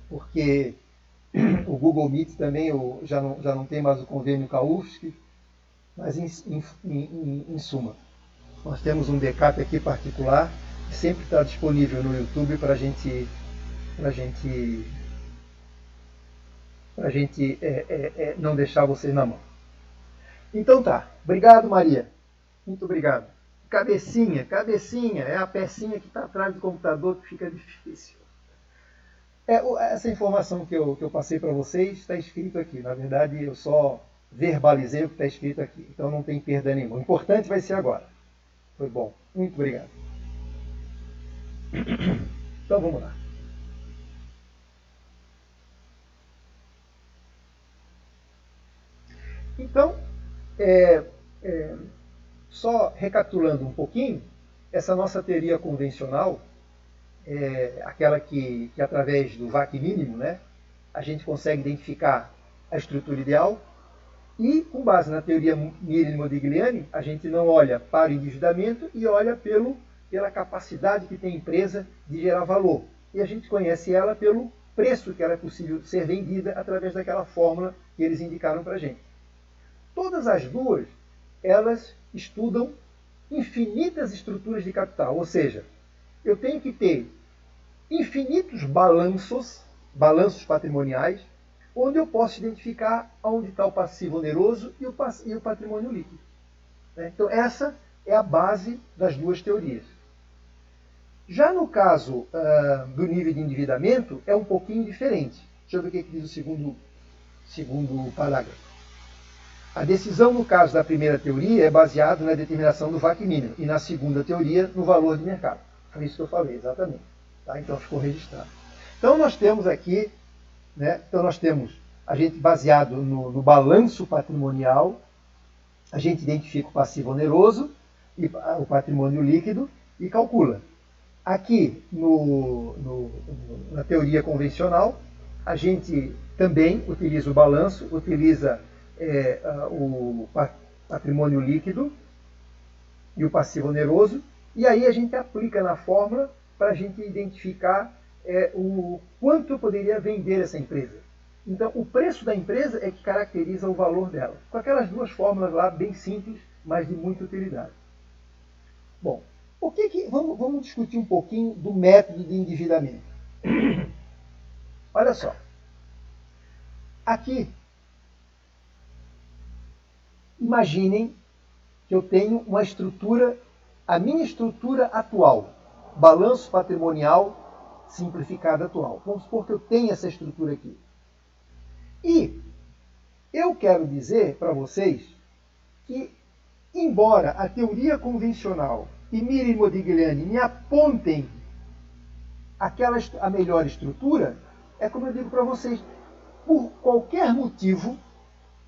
porque o Google Meet também já não tem mais o convênio com a UFSC, mas em suma, nós temos um backup aqui particular que sempre está disponível no YouTube para a gente não deixar vocês na mão. Então tá, obrigado Maria, muito obrigado. Cabecinha é a pecinha que está atrás do computador que fica difícil. Essa informação que eu passei para vocês está escrito aqui. Na verdade, eu só verbalizei o que está escrito aqui. Então não tem perda nenhuma. O importante vai ser agora. Foi bom. Muito obrigado. Então vamos lá. Então, só recapitulando um pouquinho, essa nossa teoria convencional, aquela que através do VAC mínimo, né, a gente consegue identificar a estrutura ideal e, com base na teoria Miele-Modigliani, a gente não olha para o endividamento e olha pela capacidade que tem a empresa de gerar valor. E a gente conhece ela pelo preço que ela é possível ser vendida através daquela fórmula que eles indicaram para a gente. Todas as duas, elas estudam infinitas estruturas de capital, ou seja, eu tenho que ter infinitos balanços patrimoniais, onde eu posso identificar onde está o passivo oneroso e o patrimônio líquido. Então, essa é a base das duas teorias. Já no caso do nível de endividamento, é um pouquinho diferente. Deixa eu ver o que diz o segundo parágrafo. A decisão, no caso da primeira teoria, é baseada na determinação do VAC mínimo, e na segunda teoria, no valor de mercado. Foi isso que eu falei, exatamente. Tá? Então, ficou registrado. Então, nós temos aqui, a gente baseado no balanço patrimonial, a gente identifica o passivo oneroso e o patrimônio líquido e calcula. Aqui, na teoria convencional, a gente também utiliza o balanço, utiliza o patrimônio líquido e o passivo oneroso, e aí a gente aplica na fórmula para a gente identificar o quanto eu poderia vender essa empresa. Então, o preço da empresa é que caracteriza o valor dela. Com aquelas duas fórmulas lá, bem simples, mas de muita utilidade. Bom, vamos discutir um pouquinho do método de endividamento. Olha só. Aqui, imaginem que eu tenho uma estrutura, a minha estrutura atual, balanço patrimonial simplificado atual. Vamos supor que eu tenho essa estrutura aqui. E eu quero dizer para vocês que, embora a teoria convencional e Miele-Modigliani me apontem a melhor estrutura, é como eu digo para vocês, por qualquer motivo,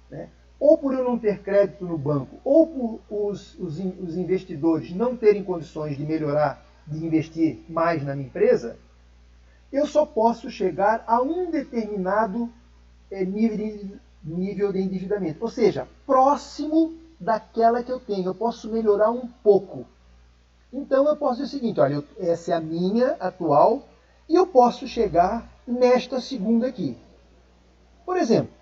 né, ou por eu não ter crédito no banco, ou por os investidores não terem condições de melhorar, de investir mais na minha empresa, eu só posso chegar a um determinado nível de endividamento. Ou seja, próximo daquela que eu tenho. Eu posso melhorar um pouco. Então eu posso dizer o seguinte, olha, essa é a minha atual e eu posso chegar nesta segunda aqui. Por exemplo,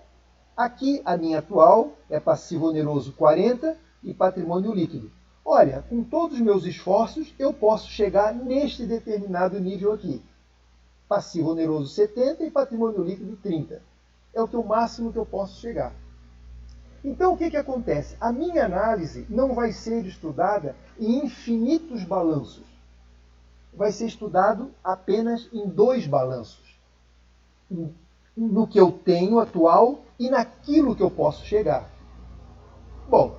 aqui a minha atual é passivo oneroso 40 e patrimônio líquido. Olha, com todos os meus esforços, eu posso chegar neste determinado nível aqui. Passivo oneroso 70 e patrimônio líquido 30. É o máximo que eu posso chegar. Então, o que acontece? A minha análise não vai ser estudada em infinitos balanços. Vai ser estudado apenas em 2 balanços. No que eu tenho atual e naquilo que eu posso chegar. Bom,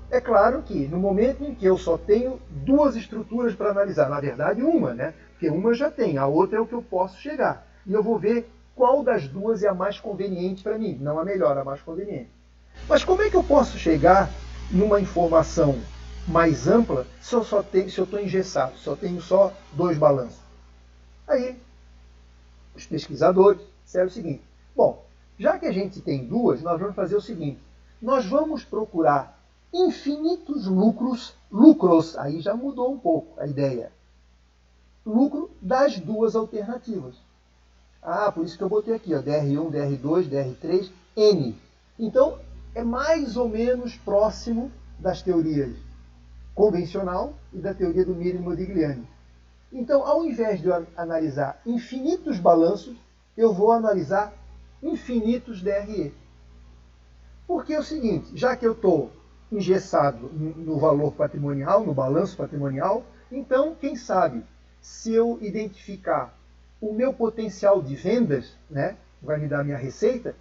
é claro que no momento em que eu só tenho 2 estruturas para analisar, na verdade uma, né? Porque uma eu já tenho, a outra é o que eu posso chegar. E eu vou ver qual das 2 é a mais conveniente para mim, não a melhor, a mais conveniente. Mas como é que eu posso chegar numa informação mais ampla se eu estou engessado, se eu tenho só 2 balanços? Aí, os pesquisadores disseram o seguinte, bom, já que a gente tem 2, nós vamos fazer o seguinte, nós vamos procurar infinitos lucros, aí já mudou um pouco a ideia, lucro das 2 alternativas. Ah, por isso que eu botei aqui, ó, DR1, DR2, DR3, N. Então, é mais ou menos próximo das teorias convencional e da teoria do Miller e Modigliani. Então, ao invés de eu analisar infinitos balanços, eu vou analisar infinitos DRE. Porque é o seguinte, já que eu estou engessado no valor patrimonial, no balanço patrimonial, então, quem sabe, se eu identificar o meu potencial de vendas, né, vai me dar a minha receita,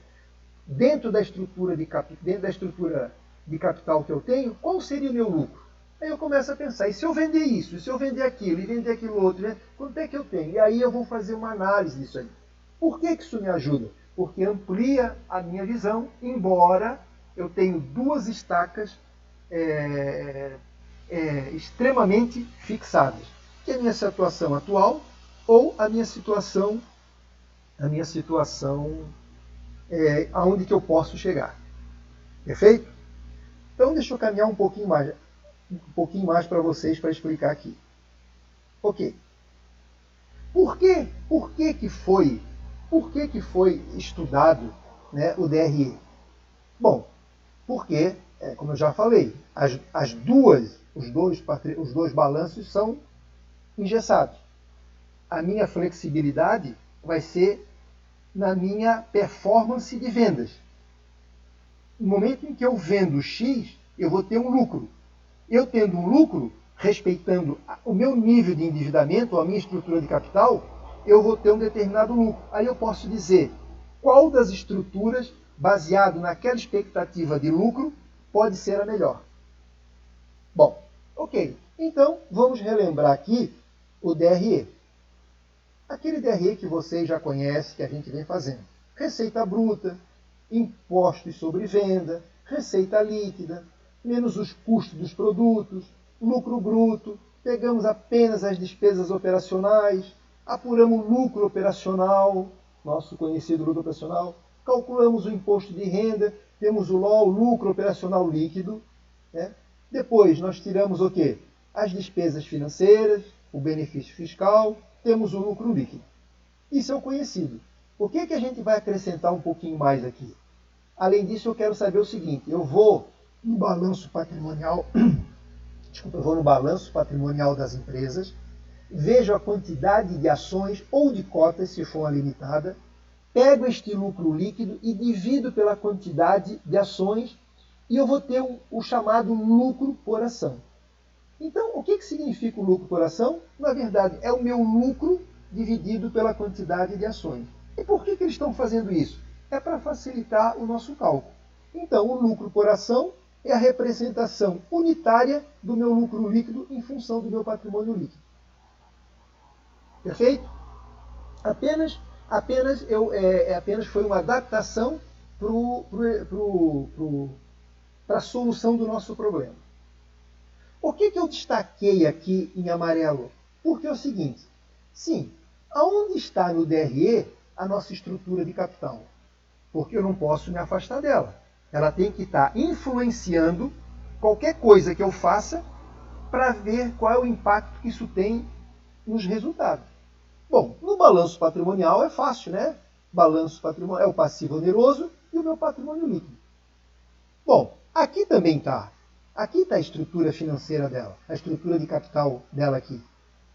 dentro da estrutura de capital que eu tenho, qual seria o meu lucro? Aí eu começo a pensar, e se eu vender isso, e se eu vender aquilo, e vender aquilo outro, né? Quanto é que eu tenho? E aí eu vou fazer uma análise disso aí. Por que isso me ajuda? Porque amplia a minha visão, embora eu tenha duas estacas extremamente fixadas, que é a minha situação atual ou a minha situação aonde que eu posso chegar. Perfeito? Então deixa eu caminhar um pouquinho mais para vocês para explicar aqui. Ok. Por que foi estudado, né, o DRE? Bom, porque, como eu já falei, os dois balanços são engessados. A minha flexibilidade vai ser na minha performance de vendas. No momento em que eu vendo X, eu vou ter um lucro. Eu tendo um lucro, respeitando o meu nível de endividamento, ou a minha estrutura de capital, eu vou ter um determinado lucro. Aí eu posso dizer qual das estruturas, baseado naquela expectativa de lucro, pode ser a melhor. Bom, ok. Então, vamos relembrar aqui o DRE. Aquele DRE que vocês já conhecem, que a gente vem fazendo. Receita bruta, impostos sobre venda, receita líquida, menos os custos dos produtos, lucro bruto, pegamos apenas as despesas operacionais, apuramos o lucro operacional, nosso conhecido lucro operacional, calculamos o imposto de renda, temos o LOL, lucro operacional líquido. Né? Depois nós tiramos o quê? As despesas financeiras, o benefício fiscal, temos o lucro líquido. Isso é o conhecido. O que a gente vai acrescentar um pouquinho mais aqui? Além disso, eu quero saber o seguinte, eu vou no balanço patrimonial, das empresas, vejo a quantidade de ações ou de cotas, se for uma limitada, pego este lucro líquido e divido pela quantidade de ações e eu vou ter o chamado lucro por ação. Então, o que significa o lucro por ação? Na verdade, é o meu lucro dividido pela quantidade de ações. E por que eles estão fazendo isso? É para facilitar o nosso cálculo. Então, o lucro por ação é a representação unitária do meu lucro líquido em função do meu patrimônio líquido. Perfeito? Apenas foi uma adaptação para a solução do nosso problema. Por que eu destaquei aqui em amarelo? Porque é o seguinte, sim, aonde está no DRE a nossa estrutura de capital? Porque eu não posso me afastar dela. Ela tem que estar influenciando qualquer coisa que eu faça para ver qual é o impacto que isso tem nos resultados. Bom, no balanço patrimonial é fácil, né? Balanço patrimonial é o passivo oneroso e o meu patrimônio líquido. Bom, aqui também está. Aqui está a estrutura financeira dela, a estrutura de capital dela aqui.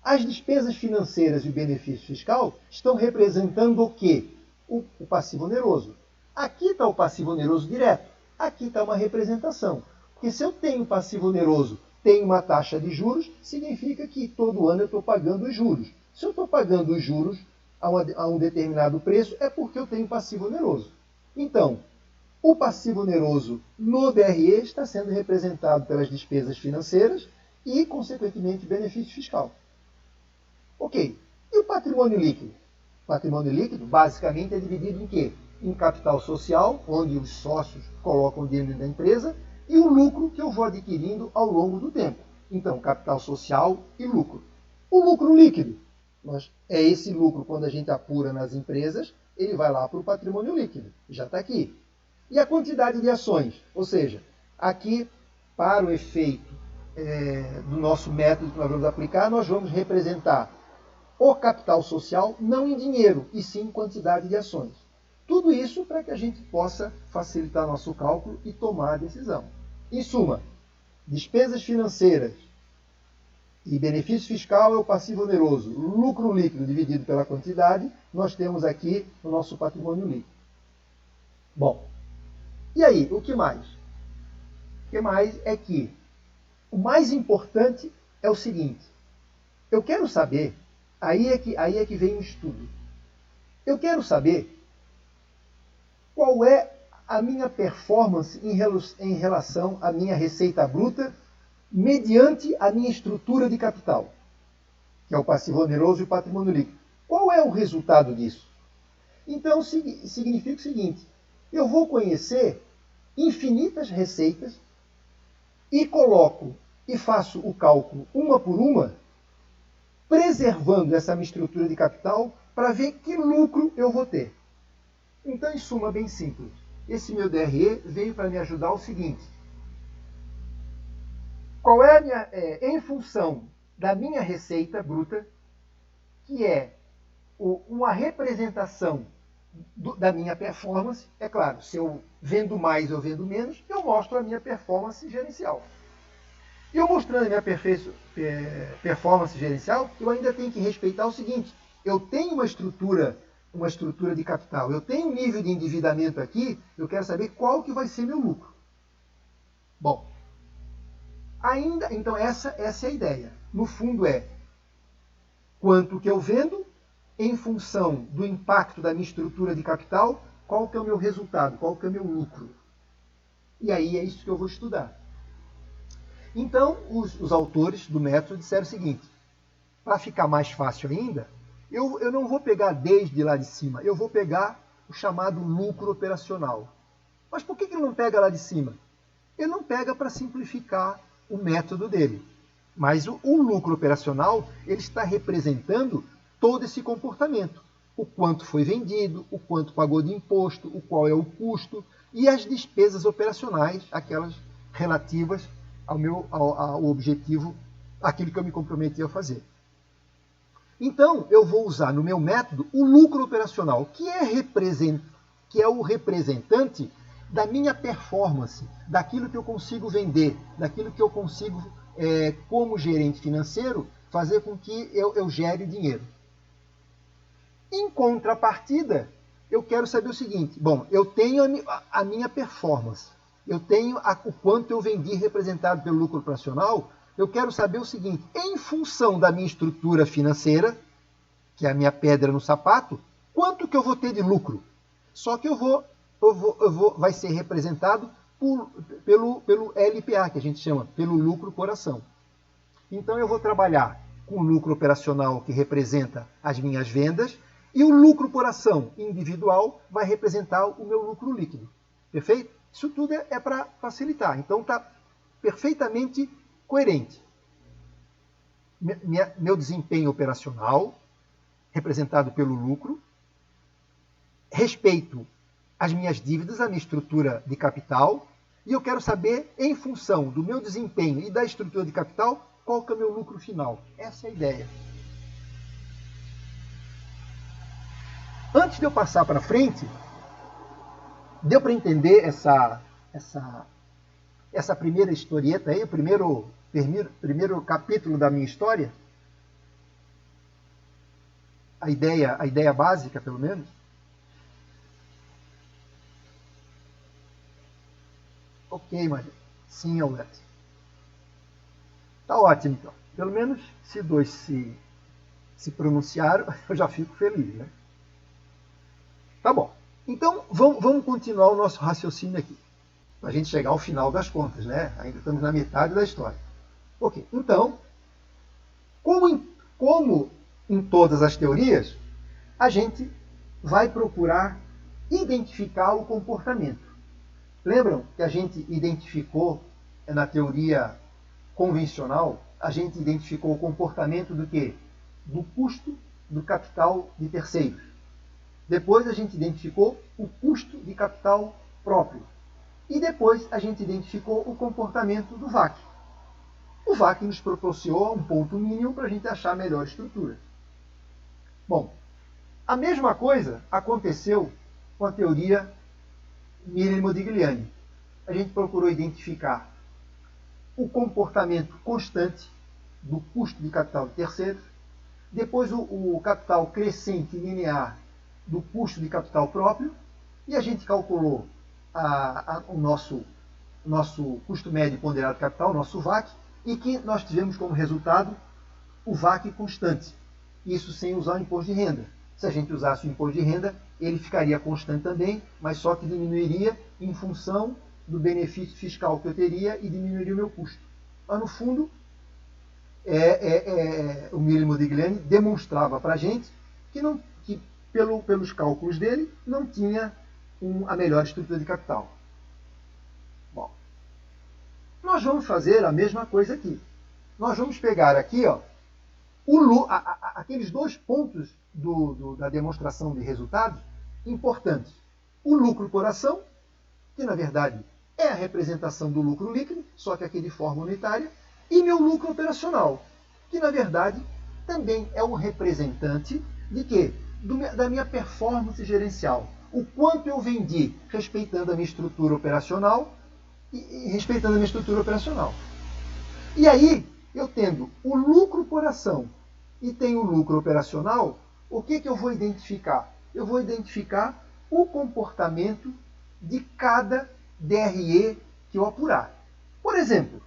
As despesas financeiras e o benefício fiscal estão representando o quê? O passivo oneroso. Aqui está o passivo oneroso direto. Aqui está uma representação. Porque se eu tenho passivo oneroso, tenho uma taxa de juros, significa que todo ano eu estou pagando os juros. Se eu estou pagando os juros a um determinado preço, é porque eu tenho passivo oneroso. Então, o passivo oneroso no DRE está sendo representado pelas despesas financeiras e, consequentemente, benefício fiscal. Ok. E o patrimônio líquido? O patrimônio líquido, basicamente, é dividido em quê? Em capital social, onde os sócios colocam dinheiro da empresa, e o lucro que eu vou adquirindo ao longo do tempo. Então, capital social e lucro. O lucro líquido, é esse lucro, quando a gente apura nas empresas, ele vai lá para o patrimônio líquido. Já está aqui. E a quantidade de ações? Ou seja, aqui, para o efeito do nosso método que nós vamos aplicar, nós vamos representar o capital social não em dinheiro, e sim em quantidade de ações. Tudo isso para que a gente possa facilitar nosso cálculo e tomar a decisão. Em suma, despesas financeiras e benefício fiscal é o passivo oneroso. Lucro líquido dividido pela quantidade, nós temos aqui o nosso patrimônio líquido. Bom, e aí, o que mais? O que mais é que o mais importante é o seguinte: eu quero saber, aí é que vem o estudo. Eu quero saber qual é a minha performance em relação à minha receita bruta mediante a minha estrutura de capital, que é o passivo oneroso e o patrimônio líquido. Qual é o resultado disso? Então, significa o seguinte: eu vou conhecer infinitas receitas e coloco e faço o cálculo uma por uma, preservando essa minha estrutura de capital para ver que lucro eu vou ter. Então, em suma, bem simples. Esse meu DRE veio para me ajudar o seguinte: qual é a minha, em função da minha receita bruta, que é uma representação da minha performance. É claro, se eu vendo mais ou vendo menos, eu mostro a minha performance gerencial. E eu mostrando a minha performance gerencial, eu ainda tenho que respeitar o seguinte: eu tenho uma estrutura de capital, eu tenho um nível de endividamento aqui, eu quero saber qual que vai ser meu lucro. Bom, então essa é a ideia. No fundo é quanto que eu vendo em função do impacto da minha estrutura de capital, qual que é o meu resultado, qual que é o meu lucro. E aí é isso que eu vou estudar. Então, os autores do método disseram o seguinte: para ficar mais fácil ainda, eu não vou pegar desde lá de cima, eu vou pegar o chamado lucro operacional. Mas por que ele não pega lá de cima? Ele não pega para simplificar o método dele. Mas o lucro operacional, ele está representando todo esse comportamento. O quanto foi vendido, o quanto pagou de imposto, o qual é o custo e as despesas operacionais, aquelas relativas ao objetivo, aquilo que eu me comprometi a fazer. Então, eu vou usar no meu método o lucro operacional, que é o representante da minha performance, daquilo que eu consigo vender, daquilo que eu consigo, como gerente financeiro, fazer com que eu gere dinheiro. Em contrapartida, eu quero saber o seguinte: bom, eu tenho a minha performance, eu tenho o quanto eu vendi representado pelo lucro operacional. Eu quero saber o seguinte: em função da minha estrutura financeira, que é a minha pedra no sapato, quanto que eu vou ter de lucro? Só que vai ser representado pelo LPA, que a gente chama, pelo lucro por ação. Então eu vou trabalhar com o lucro operacional, que representa as minhas vendas, e o lucro por ação individual vai representar o meu lucro líquido. Perfeito? Isso tudo é para facilitar. Então está perfeitamente coerente. Meu desempenho operacional, representado pelo lucro, respeito as minhas dívidas, a minha estrutura de capital, e eu quero saber, em função do meu desempenho e da estrutura de capital, qual que é o meu lucro final. Essa é a ideia. Antes de eu passar para frente, deu para entender essa primeira historieta aí, o primeiro capítulo da minha história? A ideia básica, pelo menos? Ok, Maria. Sim, Aulete. Tá ótimo, então. Pelo menos, se dois se pronunciaram, eu já fico feliz, né? Tá bom. Então, vamos continuar o nosso raciocínio aqui, para a gente chegar ao final das contas, né? Ainda estamos na metade da história. Ok, então, como em todas as teorias, a gente vai procurar identificar o comportamento. Lembram que a gente identificou na teoria convencional, a gente identificou o comportamento do quê? Do custo do capital de terceiros. Depois a gente identificou o custo de capital próprio. E depois a gente identificou o comportamento do VAC. O VAC nos proporcionou um ponto mínimo para a gente achar a melhor estrutura. Bom, a mesma coisa aconteceu com a teoria Miele-Modigliani. A gente procurou identificar o comportamento constante do custo de capital de terceiros, depois o capital crescente linear do custo de capital próprio, e a gente calculou o nosso custo médio ponderado de capital, o nosso VAC, e que nós tivemos como resultado o VAC constante. Isso sem usar o imposto de renda. Se a gente usasse o imposto de renda, ele ficaria constante também, mas só que diminuiria em função do benefício fiscal que eu teria e diminuiria o meu custo. Mas, no fundo, o Miele-Modigliani demonstrava para a gente que pelos cálculos dele, não tinha a melhor estrutura de capital. Bom, nós vamos fazer a mesma coisa aqui. Nós vamos pegar aqui, ó, aqueles dois pontos da demonstração de resultados importantes. O lucro por ação, que na verdade é a representação do lucro líquido, só que aqui de forma unitária, e meu lucro operacional, que na verdade também é um representante de quê? Da minha performance gerencial. O quanto eu vendi respeitando a minha estrutura operacional e respeitando a minha estrutura operacional. E aí, eu tendo o lucro por ação e tenho o lucro operacional, o que eu vou identificar? Eu vou identificar o comportamento de cada DRE que eu apurar. Por exemplo,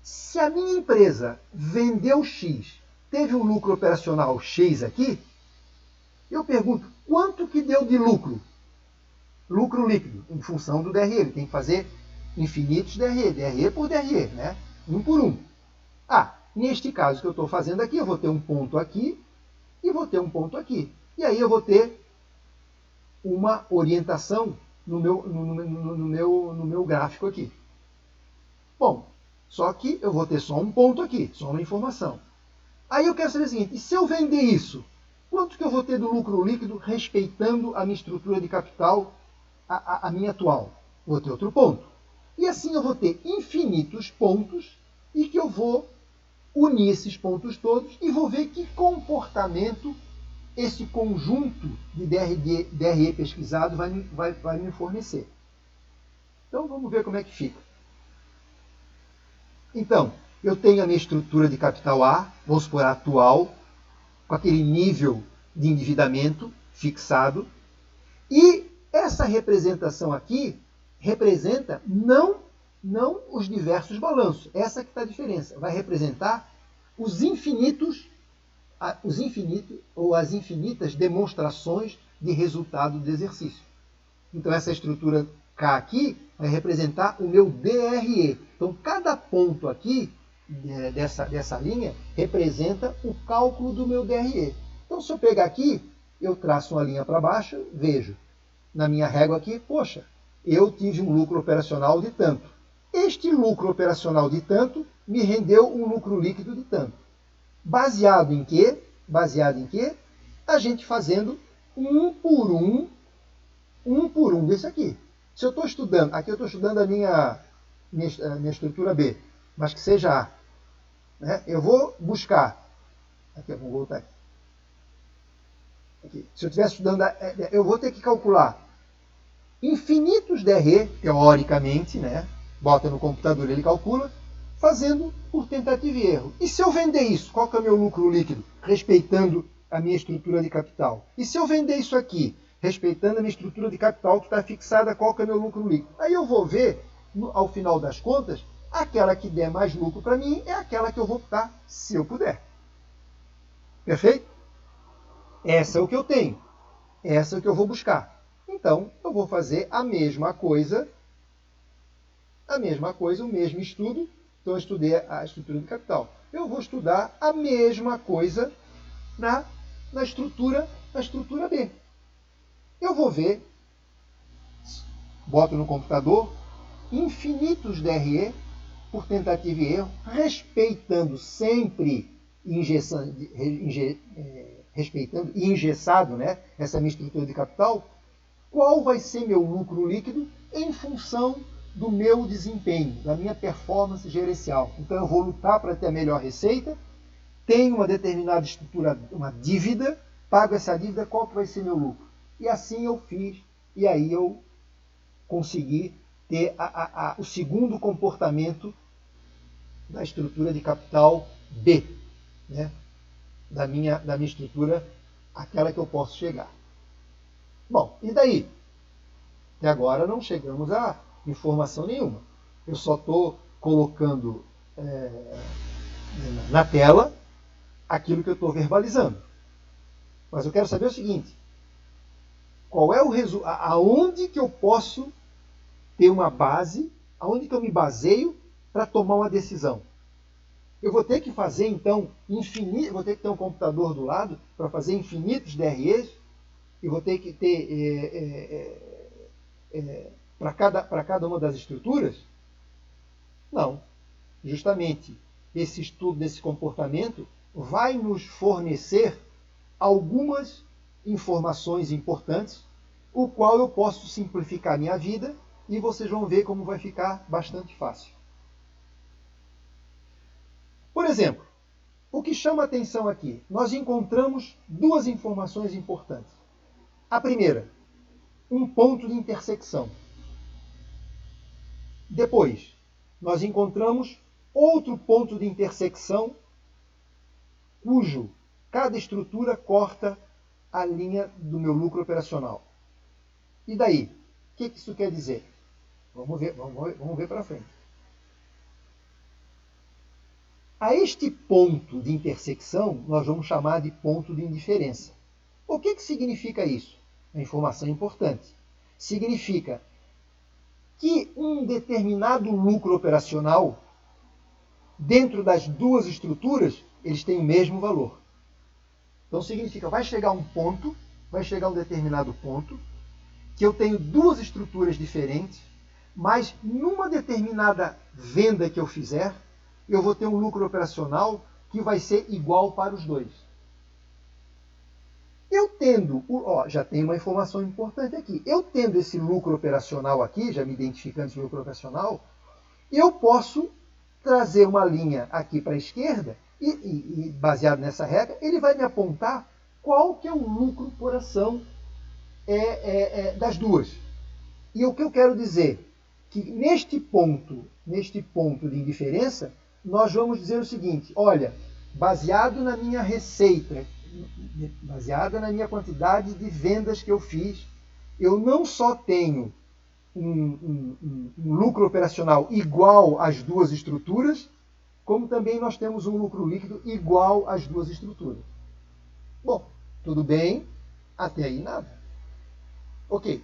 se a minha empresa vendeu X, teve um lucro operacional X aqui, eu pergunto, quanto que deu de lucro? Lucro líquido, em função do DRE. Ele tem que fazer infinitos DRE, DRE por DRE, né? Um por um. Neste caso que eu estou fazendo aqui, eu vou ter um ponto aqui e vou ter um ponto aqui. E aí eu vou ter uma orientação no meu gráfico aqui. Bom, só que eu vou ter só um ponto aqui, só uma informação. Aí eu quero saber o seguinte, e se eu vender isso, quanto que eu vou ter do lucro líquido respeitando a minha estrutura de capital, a minha atual? Vou ter outro ponto. E assim eu vou ter infinitos pontos e que eu vou unir esses pontos todos e vou ver que comportamento esse conjunto de DRE pesquisado vai me fornecer. Então vamos ver como é que fica. Então, eu tenho a minha estrutura de capital A, vamos supor a atual, com aquele nível de endividamento fixado. E essa representação aqui representa não os diversos balanços. Essa que está a diferença. Vai representar os infinitos ou as infinitas demonstrações de resultado do exercício. Então essa estrutura K aqui vai representar o meu DRE. Então cada ponto aqui dessa linha representa o cálculo do meu DRE. Então se eu pegar aqui, eu traço uma linha para baixo, vejo na minha régua aqui, poxa, eu tive um lucro operacional de tanto. Este lucro operacional de tanto me rendeu um lucro líquido de tanto. Baseado em quê? Baseado em quê? A gente fazendo um por um desse aqui. Se eu estou estudando, aqui eu estou estudando a minha estrutura B, mas que seja A. Né? Eu vou buscar, aqui eu vou voltar aqui. Se eu estiver estudando, eu vou ter que calcular infinitos DRE, teoricamente, né? Bota no computador, ele calcula, fazendo por tentativa e erro. E se eu vender isso, qual que é o meu lucro líquido? Respeitando a minha estrutura de capital. E se eu vender isso aqui, respeitando a minha estrutura de capital que está fixada, qual que é o meu lucro líquido? Aí eu vou ver, ao final das contas, aquela que der mais lucro para mim é aquela que eu vou optar se eu puder. Perfeito? Essa é o que eu tenho. Essa é o que eu vou buscar. Então, eu vou fazer a mesma coisa, o mesmo estudo. Então, eu estudei a estrutura de capital. Eu vou estudar a mesma coisa na estrutura B. Eu vou ver, boto no computador, infinitos DRE por tentativa e erro, respeitando sempre respeitando e engessado, né, essa minha estrutura de capital, qual vai ser meu lucro líquido em função do meu desempenho, da minha performance gerencial. Então eu vou lutar para ter a melhor receita tenho uma determinada estrutura, uma dívida, pago essa dívida, qual que vai ser meu lucro? E assim eu fiz, e aí eu consegui ter o segundo comportamento da estrutura de capital B, né? da minha estrutura, aquela que eu posso chegar. Bom, e daí? Até agora não chegamos a informação nenhuma. Eu só estou colocando na tela aquilo que eu estou verbalizando. Mas eu quero saber o seguinte: qual é o resultado? Aonde que eu posso ter uma base? Aonde que eu me baseio para tomar uma decisão? Eu vou ter que fazer, então, vou ter que ter um computador do lado para fazer infinitos DREs, e vou ter que ter para cada uma das estruturas? Não. Justamente esse estudo desse comportamento vai nos fornecer algumas informações importantes, o qual eu posso simplificar minha vida, e vocês vão ver como vai ficar bastante fácil. Por exemplo, o que chama a atenção aqui? Nós encontramos duas informações importantes. A primeira, um ponto de intersecção. Depois, nós encontramos outro ponto de intersecção cujo cada estrutura corta a linha do meu lucro operacional. E daí? O que isso quer dizer? Vamos ver para frente. A este ponto de intersecção, nós vamos chamar de ponto de indiferença. O que significa isso? É informação importante. Significa que um determinado lucro operacional, dentro das duas estruturas, eles têm o mesmo valor. Então significa, vai chegar um determinado ponto, que eu tenho duas estruturas diferentes, mas numa determinada venda que eu fizer, eu vou ter um lucro operacional que vai ser igual para os dois. Eu tendo, já tem uma informação importante aqui, eu tendo esse lucro operacional aqui, já me identificando esse lucro operacional, eu posso trazer uma linha aqui para a esquerda e baseado nessa regra, ele vai me apontar qual que é o lucro por ação das duas. E o que eu quero dizer? Que neste ponto de indiferença, nós vamos dizer o seguinte: olha, baseado na minha receita, baseada na minha quantidade de vendas que eu fiz, eu não só tenho um lucro operacional igual às duas estruturas, como também nós temos um lucro líquido igual às duas estruturas. Bom, tudo bem, até aí nada. Ok.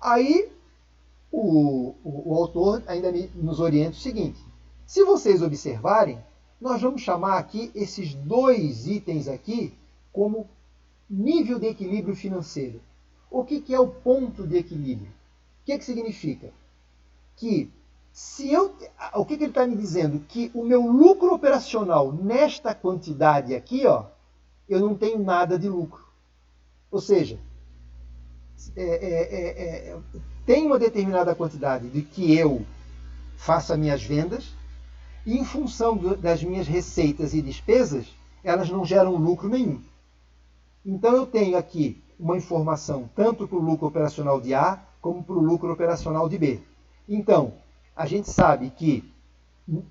Aí o autor ainda nos orienta o seguinte: se vocês observarem, nós vamos chamar aqui esses dois itens aqui como nível de equilíbrio financeiro. O que é o ponto de equilíbrio? O que significa? Que o que ele está me dizendo? Que o meu lucro operacional nesta quantidade aqui, eu não tenho nada de lucro. Ou seja, tem uma determinada quantidade de que eu faça minhas vendas, e em função das minhas receitas e despesas, elas não geram lucro nenhum. Então eu tenho aqui uma informação tanto para o lucro operacional de A, como para o lucro operacional de B. Então, a gente sabe que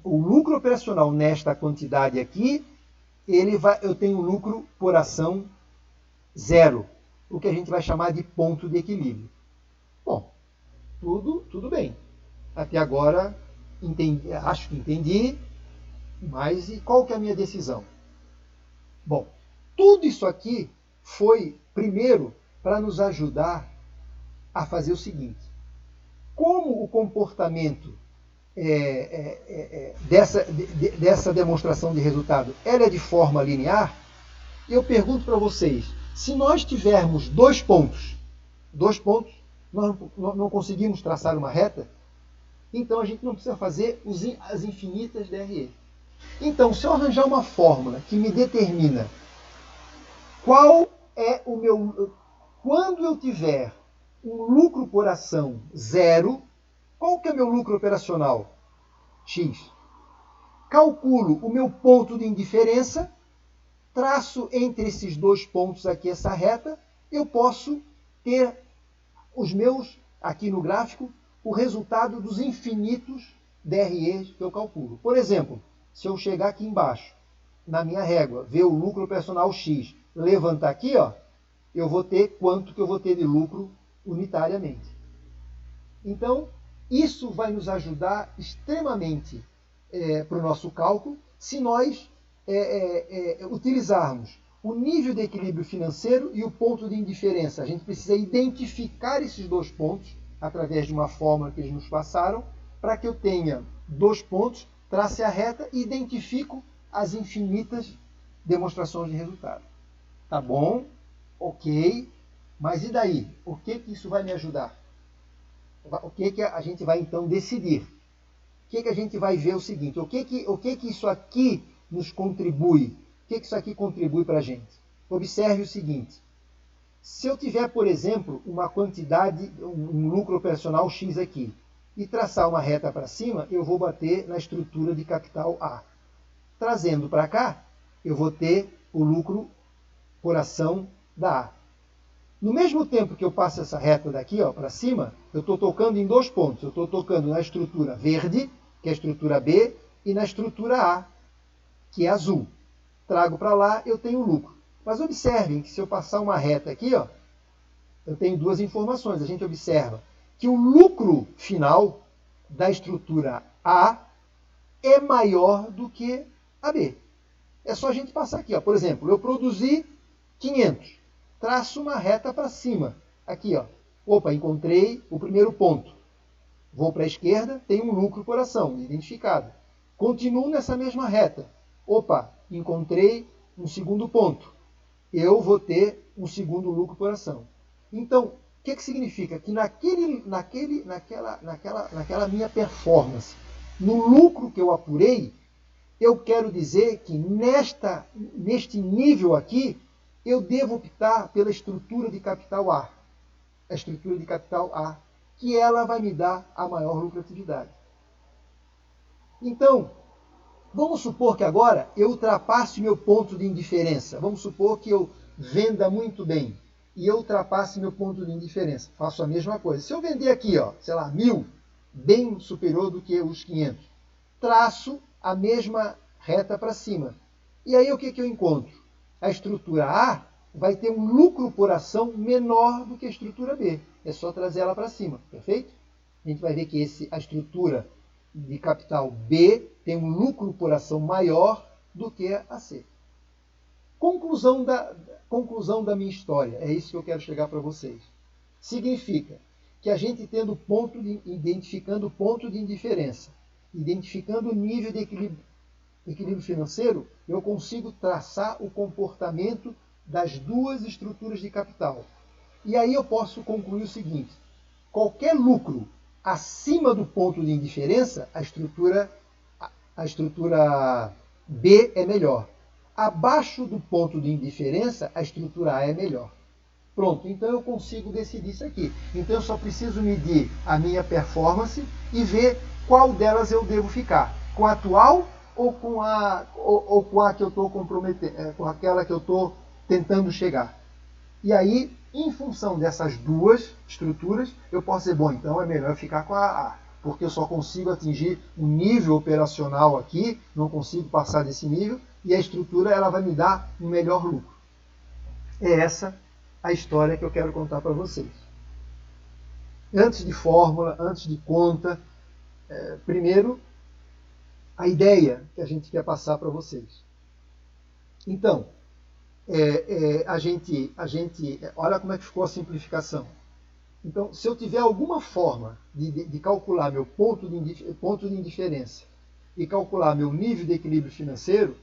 o lucro operacional nesta quantidade aqui, eu tenho lucro por ação zero, o que a gente vai chamar de ponto de equilíbrio. Bom, tudo bem. Até agora, acho que entendi, mas e qual que é a minha decisão? Bom, tudo isso aqui foi, primeiro, para nos ajudar a fazer o seguinte: como o comportamento dessa demonstração de resultado ela é de forma linear, eu pergunto para vocês, se nós tivermos dois pontos, nós não conseguimos traçar uma reta, então a gente não precisa fazer as infinitas DRE. Então, se eu arranjar uma fórmula que me determina qual é o meu... Quando eu tiver um lucro por ação zero, qual que é o meu lucro operacional? X. Calculo o meu ponto de indiferença, traço entre esses dois pontos aqui essa reta, eu posso ter os meus, aqui no gráfico, o resultado dos infinitos DREs que eu calculo. Por exemplo, se eu chegar aqui embaixo, na minha régua, ver o lucro operacional X, levantar aqui, ó, eu vou ter quanto que eu vou ter de lucro unitariamente. Então, isso vai nos ajudar extremamente para o nosso cálculo se nós utilizarmos o nível de equilíbrio financeiro e o ponto de indiferença. A gente precisa identificar esses dois pontos através de uma fórmula que eles nos passaram, para que eu tenha dois pontos, trace a reta e identifico as infinitas demonstrações de resultado. Tá bom? Ok. Mas e daí? O que isso vai me ajudar? O que a gente vai então decidir? O que a gente vai ver o seguinte? O que isso aqui nos contribui? O que isso aqui contribui para a gente? Observe o seguinte. Se eu tiver, por exemplo, uma quantidade, um lucro operacional X aqui, e traçar uma reta para cima, eu vou bater na estrutura de capital A. Trazendo para cá, eu vou ter o lucro por ação da A. No mesmo tempo que eu passo essa reta daqui para cima, eu estou tocando em dois pontos. Eu estou tocando na estrutura verde, que é a estrutura B, e na estrutura A, que é azul. Trago para lá, eu tenho lucro. Mas observem que se eu passar uma reta aqui, eu tenho duas informações. A gente observa que o lucro final da estrutura A é maior do que a B. É só a gente passar aqui. Por exemplo, eu produzi 500. Traço uma reta para cima. Aqui, Opa, encontrei o primeiro ponto. Vou para a esquerda, tem um lucro por ação, identificado. Continuo nessa mesma reta. Opa, encontrei um segundo ponto. Eu vou ter um segundo lucro por ação. Então, o que significa? Que naquela minha performance, no lucro que eu apurei, eu quero dizer que neste nível aqui, eu devo optar pela estrutura de capital A. A estrutura de capital A, que ela vai me dar a maior lucratividade. Então, vamos supor que agora eu ultrapasse meu ponto de indiferença. Vamos supor que eu venda muito bem e eu ultrapasse meu ponto de indiferença. Faço a mesma coisa. Se eu vender aqui, sei lá, 1.000, bem superior do que os 500, traço a mesma reta para cima. E aí o que eu encontro? A estrutura A vai ter um lucro por ação menor do que a estrutura B. É só trazer ela para cima, perfeito? A gente vai ver que a estrutura de capital B tem um lucro por ação maior do que a C. Conclusão da minha história, é isso que eu quero chegar para vocês. Significa que a gente identificando o ponto de indiferença, identificando o nível de equilíbrio financeiro, eu consigo traçar o comportamento das duas estruturas de capital. E aí eu posso concluir o seguinte: qualquer lucro acima do ponto de indiferença, a estrutura B é melhor. Abaixo do ponto de indiferença, a estrutura A é melhor. Pronto, então eu consigo decidir isso aqui. Então eu só preciso medir a minha performance e ver qual delas eu devo ficar. Com a atual ou com a que eu estou comprometendo, com aquela que eu estou tentando chegar. E aí, em função dessas duas estruturas, eu posso dizer, bom, então é melhor ficar com a A, porque eu só consigo atingir um nível operacional aqui, não consigo passar desse nível, e a estrutura ela vai me dar um melhor lucro. É essa a história que eu quero contar para vocês. Antes de fórmula, antes de conta, primeiro, a ideia que a gente quer passar para vocês. Então, olha como é que ficou a simplificação. Então, se eu tiver alguma forma de calcular meu ponto de indiferença e calcular meu nível de equilíbrio financeiro,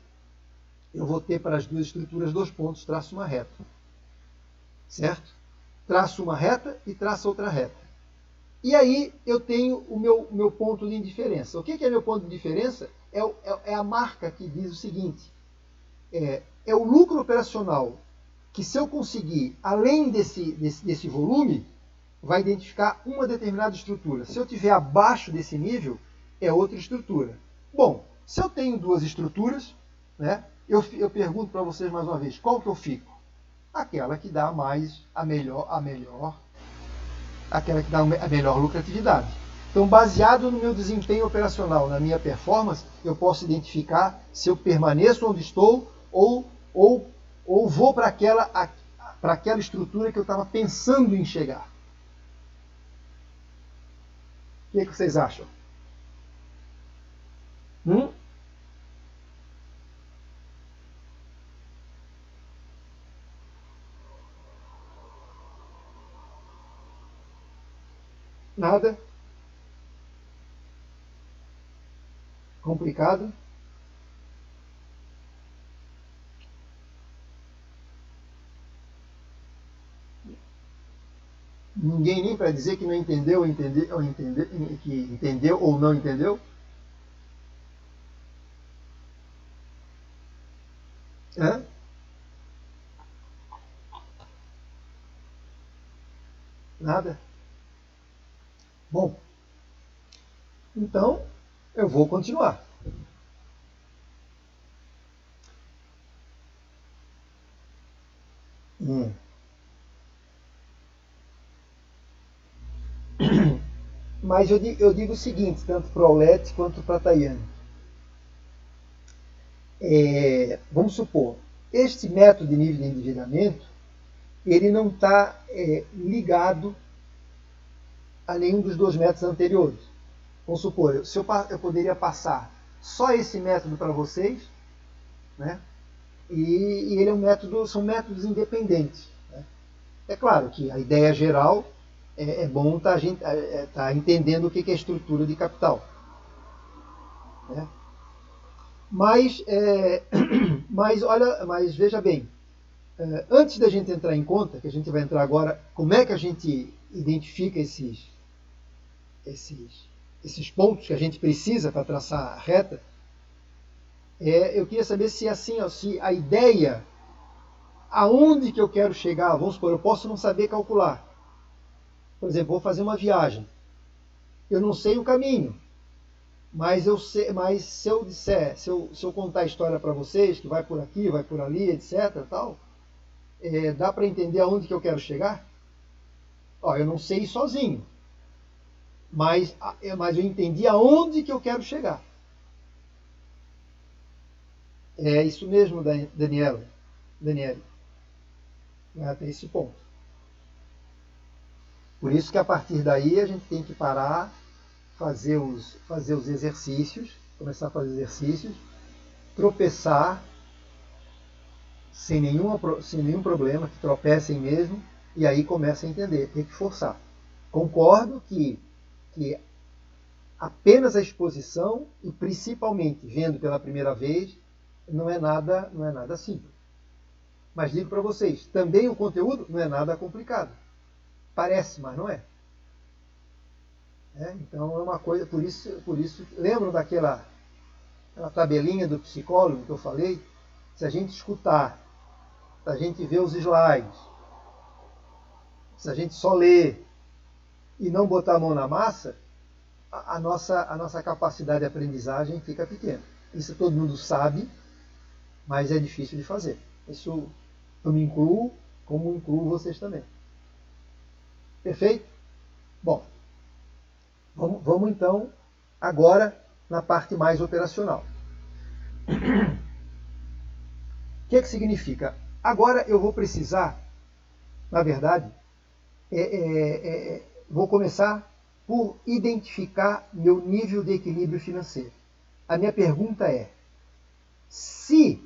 eu vou ter para as duas estruturas dois pontos, traço uma reta. Certo? Traço uma reta e traço outra reta. E aí eu tenho o meu ponto de indiferença. O que é meu ponto de diferença? É a marca que diz o seguinte: é o lucro operacional que, se eu conseguir, além desse volume, vai identificar uma determinada estrutura. Se eu tiver abaixo desse nível, é outra estrutura. Bom, se eu tenho duas estruturas, né, eu pergunto para vocês mais uma vez, qual que eu fico? Aquela que dá aquela que dá a melhor lucratividade. Então, baseado no meu desempenho operacional, na minha performance, eu posso identificar se eu permaneço onde estou ou vou para aquela estrutura que eu estava pensando em chegar. O que vocês acham? Nada? Complicado? Ninguém nem para dizer que não entendeu, que entendeu ou não entendeu? Hã? Nada? Bom, então eu vou continuar. Mas eu digo o seguinte, tanto para o Aulete quanto para a Tayane. Vamos supor, este método de nível de endividamento, ele não está ligado a nenhum dos dois métodos anteriores. Vamos supor, se eu poderia passar só esse método para vocês, né? E ele é um método, são métodos independentes. Né? É claro que a ideia geral é bom tá entendendo o que é estrutura de capital. Né? Mas veja bem, antes da gente entrar em conta, que a gente vai entrar agora, como é que a gente identifica esses pontos que a gente precisa para traçar a reta, eu queria saber se assim, se a ideia, aonde que eu quero chegar, vamos supor, eu posso não saber calcular. Por exemplo, vou fazer uma viagem. Eu não sei o caminho, mas se eu disser, se eu contar a história para vocês, que vai por aqui, vai por ali, etc. Tal, dá para entender aonde que eu quero chegar? Eu não sei ir sozinho, mas eu entendi aonde que eu quero chegar. É isso mesmo, Daniele. Até esse ponto. Por isso que a partir daí a gente tem que parar, fazer os exercícios, começar a fazer exercícios, tropeçar sem nenhum problema, que tropecem mesmo, e aí começa a entender, tem que forçar. Concordo que apenas a exposição, e principalmente vendo pela primeira vez, não é nada simples. Mas digo para vocês, também o conteúdo não é nada complicado. Parece, mas não é. Então é uma coisa, por isso lembram daquela tabelinha do psicólogo que eu falei? Se a gente escutar, se a gente ver os slides, se a gente só ler e não botar a mão na massa, a nossa capacidade de aprendizagem fica pequena. Isso todo mundo sabe, mas é difícil de fazer. Isso eu me incluo, como incluo vocês também. Perfeito? Bom, vamos então agora na parte mais operacional. O que significa? Agora eu vou precisar, na verdade, vou começar por identificar meu nível de equilíbrio financeiro. A minha pergunta é, se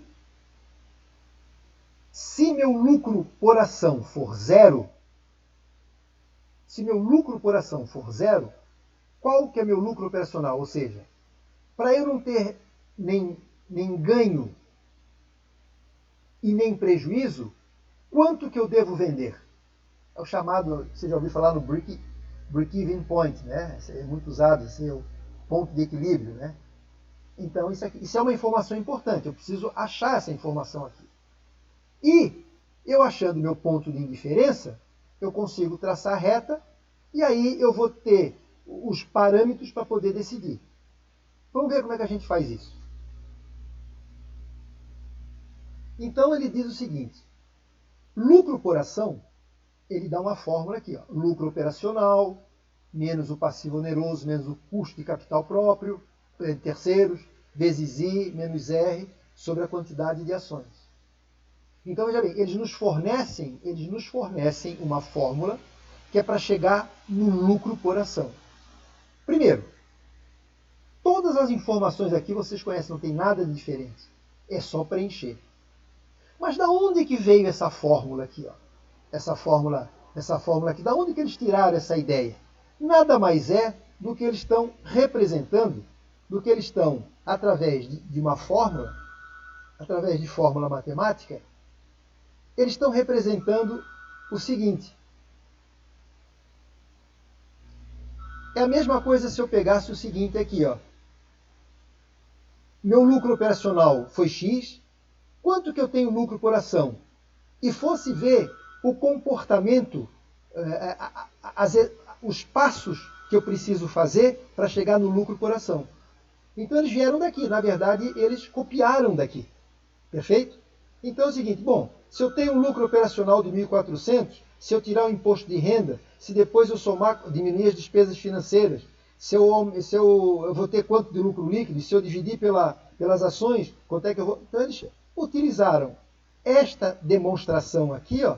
meu lucro por ação for zero, qual que é meu lucro operacional? Ou seja, para eu não ter nem ganho e nem prejuízo, quanto que eu devo vender? É o chamado, você já ouviu falar no break-even point, né? É muito usado, esse é o ponto de equilíbrio, né? Então isso é uma informação importante, eu preciso achar essa informação aqui. E eu achando meu ponto de indiferença, eu consigo traçar a reta e aí eu vou ter os parâmetros para poder decidir. Vamos ver como é que a gente faz isso. Então ele diz o seguinte, lucro por ação, ele dá uma fórmula aqui, ó, lucro operacional, menos o passivo oneroso, menos o custo de capital próprio, de terceiros, vezes I, menos R, sobre a quantidade de ações. Então, veja bem, eles nos fornecem uma fórmula que é para chegar no lucro por ação. Primeiro, todas as informações aqui vocês conhecem, não tem nada de diferente. É só preencher. Mas da onde que veio essa fórmula aqui? Ó? Essa fórmula aqui, da onde que eles tiraram essa ideia? Nada mais é do que eles estão representando, do que eles estão, através de uma fórmula, através de fórmula matemática, eles estão representando o seguinte. É a mesma coisa se eu pegasse o seguinte aqui, ó. Meu lucro operacional foi X, quanto que eu tenho lucro por ação? E fosse ver o comportamento, os passos que eu preciso fazer para chegar no lucro por ação. Então eles vieram daqui, na verdade eles copiaram daqui. Perfeito? Então é o seguinte, bom, se eu tenho um lucro operacional de 1.400, se eu tirar o imposto de renda, se depois eu somar, diminuir as despesas financeiras, se eu vou ter quanto de lucro líquido, se eu dividir pelas ações, quanto é que eu vou... Então eles utilizaram esta demonstração aqui, ó,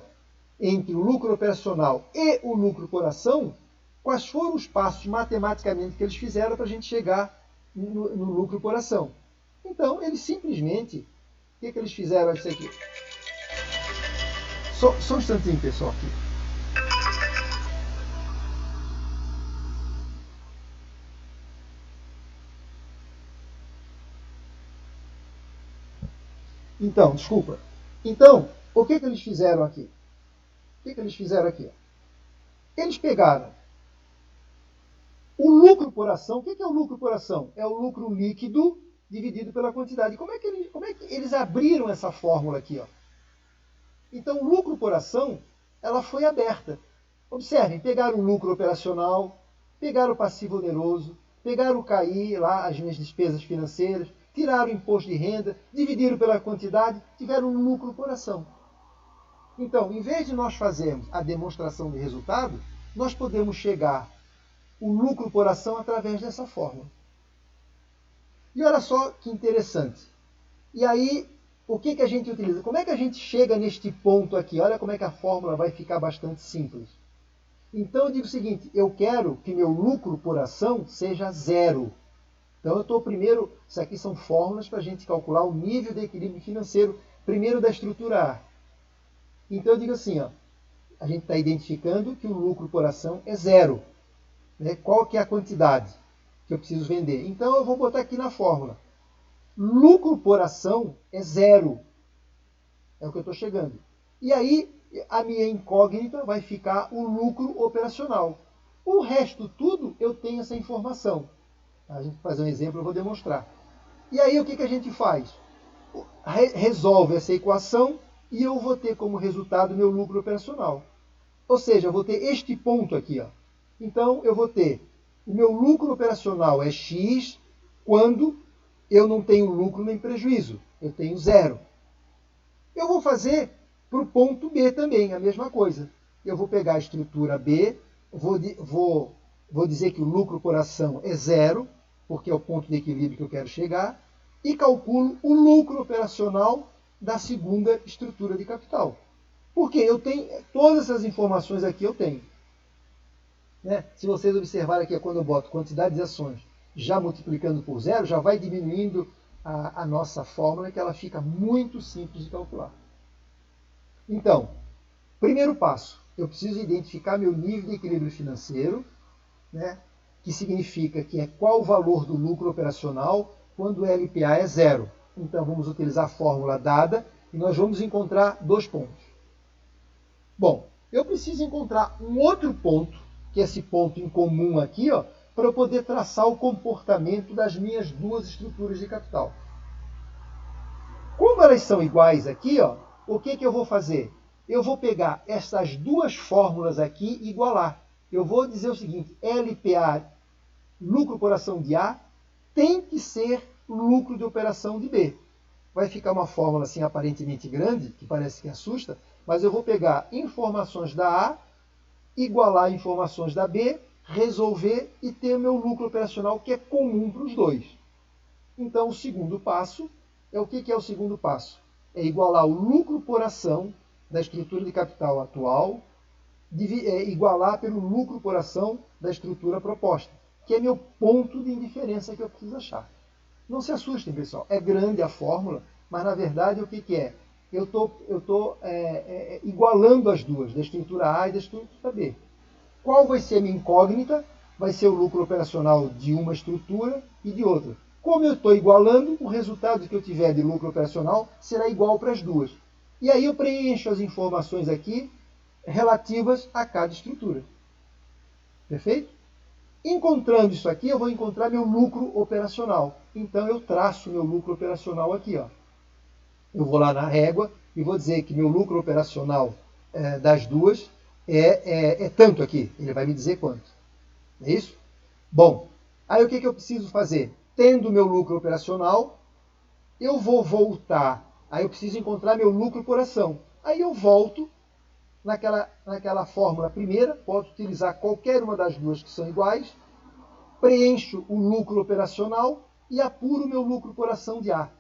entre o lucro operacional e o lucro por ação, quais foram os passos matematicamente que eles fizeram para a gente chegar no lucro por ação. Então, eles simplesmente... O que eles fizeram isso aqui? Só um instantinho, pessoal, aqui. Então, desculpa. Então, o que eles fizeram aqui? Eles pegaram o lucro por ação. O que é o lucro por ação? É o lucro líquido dividido pela quantidade. Como é que eles abriram essa fórmula aqui? Ó? Então, o lucro por ação, ela foi aberta. Observem, pegaram o lucro operacional, pegaram o passivo oneroso, pegaram o CAI, lá, as minhas despesas financeiras, tiraram o imposto de renda, dividiram pela quantidade, tiveram um lucro por ação. Então, em vez de nós fazermos a demonstração de resultado, nós podemos chegar o lucro por ação através dessa fórmula. E olha só que interessante. E aí, o que a gente utiliza? Como é que a gente chega neste ponto aqui? Olha como é que a fórmula vai ficar bastante simples. Então, eu digo o seguinte, eu quero que meu lucro por ação seja zero. Então, eu estou primeiro... Isso aqui são fórmulas para a gente calcular o nível de equilíbrio financeiro, primeiro da estrutura A. Então, eu digo assim, ó, a gente está identificando que o lucro por ação é zero. Né? Qual que é a quantidade que eu preciso vender? Então, eu vou botar aqui na fórmula. Lucro por ação é zero. É o que eu estou chegando. E aí, a minha incógnita vai ficar o lucro operacional. O resto tudo, eu tenho essa informação. A gente vai fazer um exemplo, eu vou demonstrar. E aí, o que a gente faz? Resolve essa equação e eu vou ter como resultado meu lucro operacional. Ou seja, eu vou ter este ponto aqui. Ó. Então, eu vou ter o meu lucro operacional é X quando eu não tenho lucro nem prejuízo. Eu tenho zero. Eu vou fazer para o ponto B também, a mesma coisa. Eu vou pegar a estrutura B, vou dizer que o lucro por ação é zero, porque é o ponto de equilíbrio que eu quero chegar, e calculo o lucro operacional da segunda estrutura de capital. Porque eu tenho todas essas informações aqui, eu tenho. Né? Se vocês observarem aqui, quando eu boto quantidade de ações já multiplicando por zero, já vai diminuindo a nossa fórmula, que ela fica muito simples de calcular. Então, primeiro passo, eu preciso identificar meu nível de equilíbrio financeiro, né? Que significa que é qual o valor do lucro operacional quando o LPA é zero. Então, vamos utilizar a fórmula dada e nós vamos encontrar dois pontos. Bom, eu preciso encontrar um outro ponto, que é esse ponto em comum aqui, ó, para eu poder traçar o comportamento das minhas duas estruturas de capital. Como elas são iguais aqui, ó, o que eu vou fazer? Eu vou pegar essas duas fórmulas aqui e igualar. Eu vou dizer o seguinte, LPA, lucro por ação de A, tem que ser lucro de operação de B. vai ficar uma fórmula assim aparentemente grande, que parece que assusta, mas eu vou pegar informações da A, igualar informações da B, resolver e ter o meu lucro operacional que é comum para os dois. Então, o segundo passo é o que é o segundo passo? É igualar o lucro por ação da estrutura de capital atual, igualar pelo lucro por ação da estrutura proposta, que é meu ponto de indiferença que eu preciso achar. Não se assustem, pessoal. É grande a fórmula, mas na verdade o que é? Eu estou igualando as duas, da estrutura A e da estrutura B. Qual vai ser a minha incógnita? Vai ser o lucro operacional de uma estrutura e de outra. Como eu estou igualando, o resultado que eu tiver de lucro operacional será igual para as duas. E aí eu preencho as informações aqui relativas a cada estrutura. Perfeito? Encontrando isso aqui, eu vou encontrar meu lucro operacional. Então eu traço meu lucro operacional aqui. Ó. Eu vou lá na régua e vou dizer que meu lucro operacional das duas é tanto aqui. Ele vai me dizer quanto. É isso? Bom, aí o que eu preciso fazer? Tendo meu lucro operacional, eu vou voltar. Aí eu preciso encontrar meu lucro por ação. Aí eu volto naquela fórmula primeira, posso utilizar qualquer uma das duas que são iguais, preencho o lucro operacional e apuro o meu lucro por ação de A.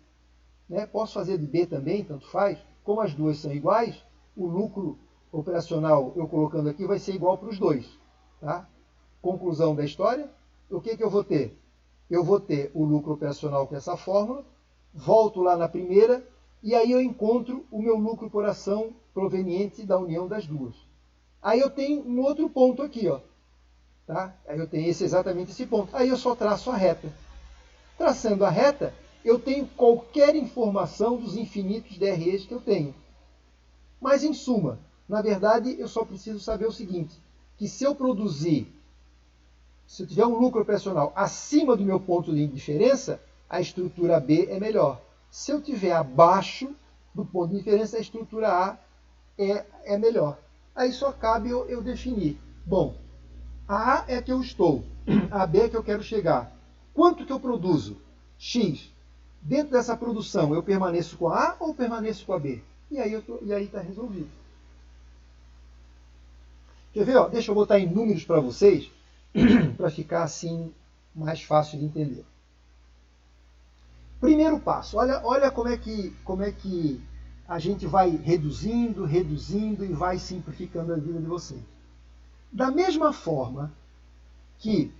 Né? Posso fazer de B também, tanto faz. Como as duas são iguais, o lucro operacional, eu colocando aqui, vai ser igual para os dois. Tá? Conclusão da história, o que eu vou ter? Eu vou ter o lucro operacional com essa fórmula, volto lá na primeira, e aí eu encontro o meu lucro por ação proveniente da união das duas. Aí eu tenho um outro ponto aqui, ó. Tá? Aí eu tenho exatamente esse ponto. Aí eu só traço a reta. Traçando a reta, eu tenho qualquer informação dos infinitos DREs que eu tenho. Mas, em suma, na verdade, eu só preciso saber o seguinte, que se eu tiver um lucro operacional acima do meu ponto de indiferença, a estrutura B é melhor. Se eu tiver abaixo do ponto de diferença, a estrutura A é melhor. Aí só cabe eu definir. Bom, a A é que eu estou, a B é que eu quero chegar. Quanto que eu produzo? X. Dentro dessa produção, eu permaneço com a A ou permaneço com a B? E aí está resolvido. Quer ver? Ó? Deixa eu botar em números para vocês, para ficar assim mais fácil de entender. Primeiro passo, olha como é que a gente vai reduzindo e vai simplificando a vida de vocês. Da mesma forma que,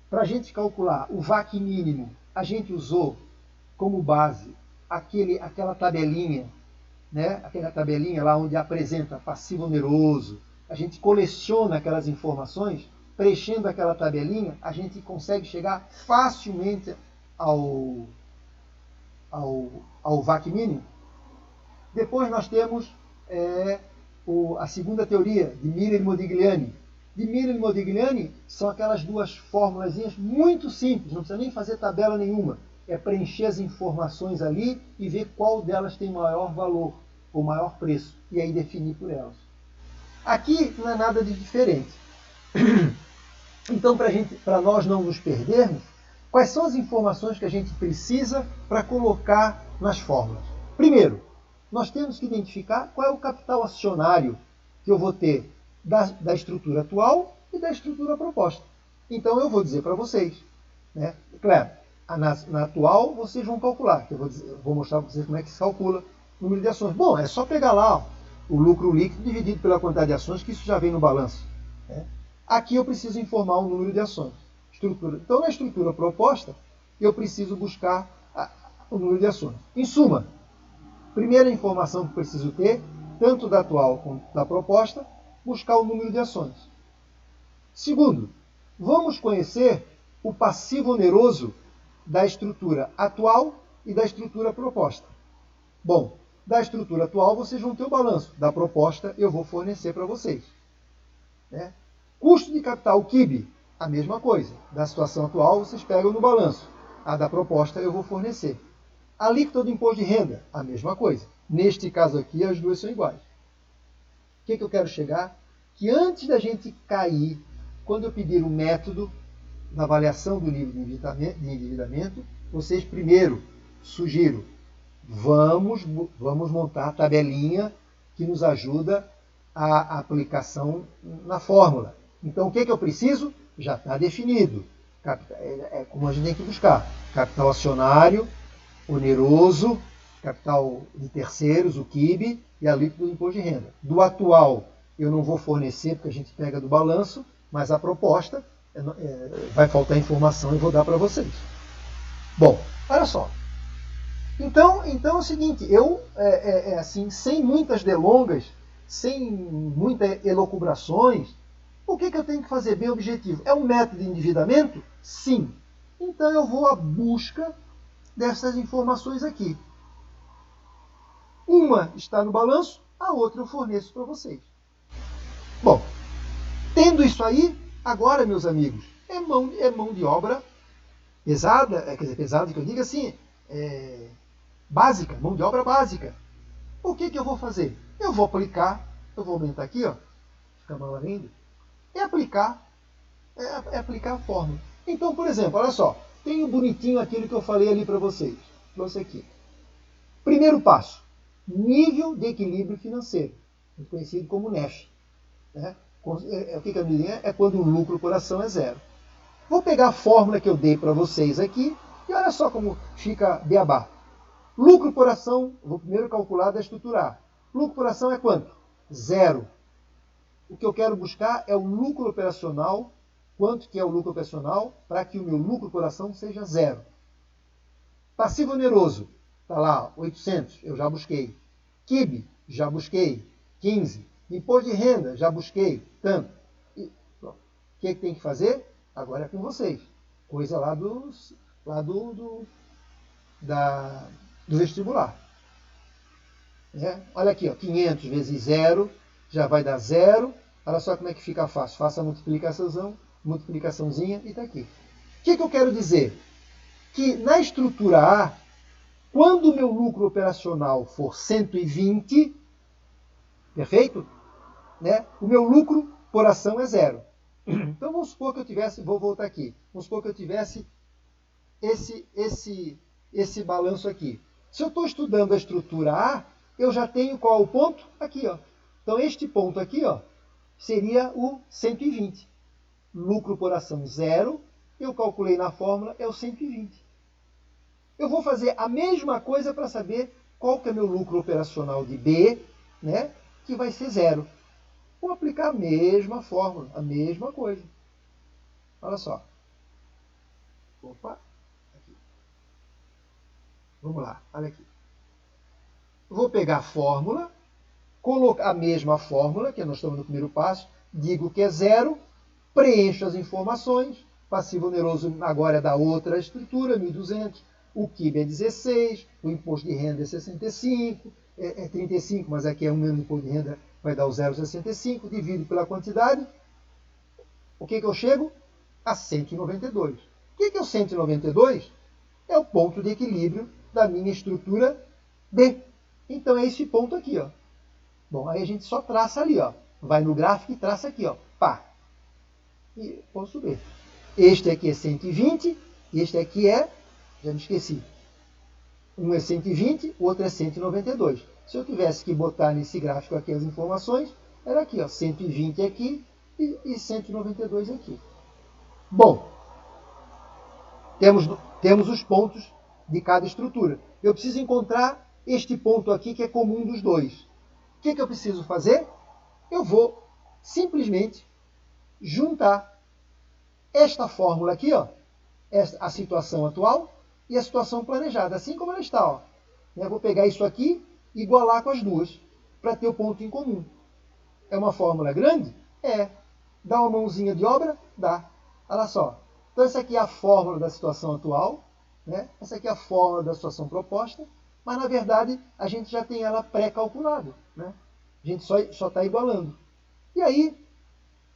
para a gente calcular o VAC mínimo, a gente usou como base aquela tabelinha, né? Aquela tabelinha lá onde apresenta passivo oneroso, a gente coleciona aquelas informações, preenchendo aquela tabelinha, a gente consegue chegar facilmente ao VAC mínimo. Depois nós temos a segunda teoria, de Miller e Modigliani. De Miller e Modigliani são aquelas duas formulazinhas muito simples, não precisa nem fazer tabela nenhuma. É preencher as informações ali e ver qual delas tem maior valor, ou maior preço, e aí definir por elas. Aqui não é nada de diferente. Então, para nós não nos perdermos, quais são as informações que a gente precisa para colocar nas fórmulas? Primeiro, nós temos que identificar qual é o capital acionário que eu vou ter da estrutura atual e da estrutura proposta. Então, eu vou dizer para vocês. Né? Claro, na atual, vocês vão calcular. Que eu vou mostrar para vocês como é que se calcula o número de ações. Bom, é só pegar lá ó, o lucro líquido dividido pela quantidade de ações, que isso já vem no balanço. Né? Aqui eu preciso informar o número de ações. Então, na estrutura proposta, eu preciso buscar o número de ações. Em suma, primeira informação que eu preciso ter, tanto da atual quanto da proposta, buscar o número de ações. Segundo, vamos conhecer o passivo oneroso da estrutura atual e da estrutura proposta. Bom, da estrutura atual vocês vão ter o balanço, da proposta eu vou fornecer para vocês. Né? Custo de capital KIB, a mesma coisa. Da situação atual vocês pegam no balanço. A da proposta eu vou fornecer. Alíquota do imposto de renda, a mesma coisa. Neste caso aqui, as duas são iguais. O que eu quero chegar? Que antes da gente cair, quando eu pedir o método da avaliação do nível de endividamento, vocês primeiro, sugiro, vamos montar a tabelinha que nos ajuda a aplicação na fórmula. Então, o que eu preciso? Já está definido. É como a gente tem que buscar. Capital acionário, oneroso, capital de terceiros, o QIB, e a alíquota do imposto de renda. Do atual, eu não vou fornecer, porque a gente pega do balanço, mas a proposta vai faltar informação e vou dar para vocês. Bom, olha só. Então é o seguinte, eu, assim, sem muitas delongas, sem muitas elucubrações, o que eu tenho que fazer bem objetivo? É um método de endividamento? Sim. Então eu vou à busca dessas informações aqui. Uma está no balanço, a outra eu forneço para vocês. Bom, tendo isso aí, agora, meus amigos, é mão de obra pesada, quer dizer, pesada que eu digo assim, básica, mão de obra básica. O que eu vou fazer? Eu vou aplicar, eu vou aumentar aqui, ó, fica maior ainda, é aplicar a fórmula. Então, por exemplo, olha só, tenho bonitinho aquilo que eu falei ali para vocês. Trouxe aqui. Primeiro passo, nível de equilíbrio financeiro, conhecido como NEF. Né? O que eu me digo? É quando o lucro por ação é zero. Vou pegar a fórmula que eu dei para vocês aqui e olha só como fica beabá. Lucro por ação, vou primeiro calcular da estruturar. Lucro por ação é quanto? Zero. O que eu quero buscar é o lucro operacional. Quanto que é o lucro operacional para que o meu lucro por ação seja zero. Passivo oneroso, está lá, 800, eu já busquei. QIB, já busquei, 15. Imposto de renda, já busquei, tanto. O que tem que fazer? Agora é com vocês. Coisa lá do vestibular. Olha aqui, ó, 500 vezes 0 já vai dar 0. Olha só como é que fica fácil. Faça a multiplicaçãozinha e está aqui. O que eu quero dizer? Que na estrutura A, quando o meu lucro operacional for 120, perfeito? Né? O meu lucro por ação é zero. Então vamos supor que eu tivesse, vou voltar aqui, vamos supor que eu tivesse esse balanço aqui. Se eu estou estudando a estrutura A, eu já tenho qual o ponto? Aqui, ó. Então este ponto aqui, ó, seria o 120. Lucro por ação zero, eu calculei na fórmula, é o 120. Eu vou fazer a mesma coisa para saber qual que é meu lucro operacional de B, né, que vai ser zero. Vou aplicar a mesma fórmula, a mesma coisa. Olha só. Opa. Aqui. Vamos lá, olha aqui. Vou pegar a fórmula, colocar a mesma fórmula, que nós estamos no primeiro passo, digo que é zero, preencho as informações, passivo oneroso agora é da outra estrutura, 1.200, o QIB é 16, o imposto de renda é 65, é 35, mas aqui é o mesmo imposto de renda, vai dar o 0,65, divido pela quantidade, o que eu chego? A 192. O que é o 192? É o ponto de equilíbrio da minha estrutura B. Então é esse ponto aqui, ó. Bom, aí a gente só traça ali, ó. Vai no gráfico e traça aqui, ó. Pá. E posso ver. Este aqui é 120, este aqui é, já me esqueci. Um é 120, o outro é 192. Se eu tivesse que botar nesse gráfico aqui as informações, era aqui, ó, 120 aqui e 192 aqui. Bom, temos os pontos de cada estrutura. Eu preciso encontrar este ponto aqui que é comum dos dois. O que eu preciso fazer? Eu vou simplesmente juntar esta fórmula aqui, ó, a situação atual e a situação planejada, assim como ela está. Ó. Eu vou pegar isso aqui e igualar com as duas, para ter o ponto em comum. É uma fórmula grande? É. Dá uma mãozinha de obra? Dá. Olha só. Então essa aqui é a fórmula da situação atual, né? Essa aqui é a fórmula da situação proposta, mas na verdade a gente já tem ela pré-calculada. Né? A gente só está igualando. E aí,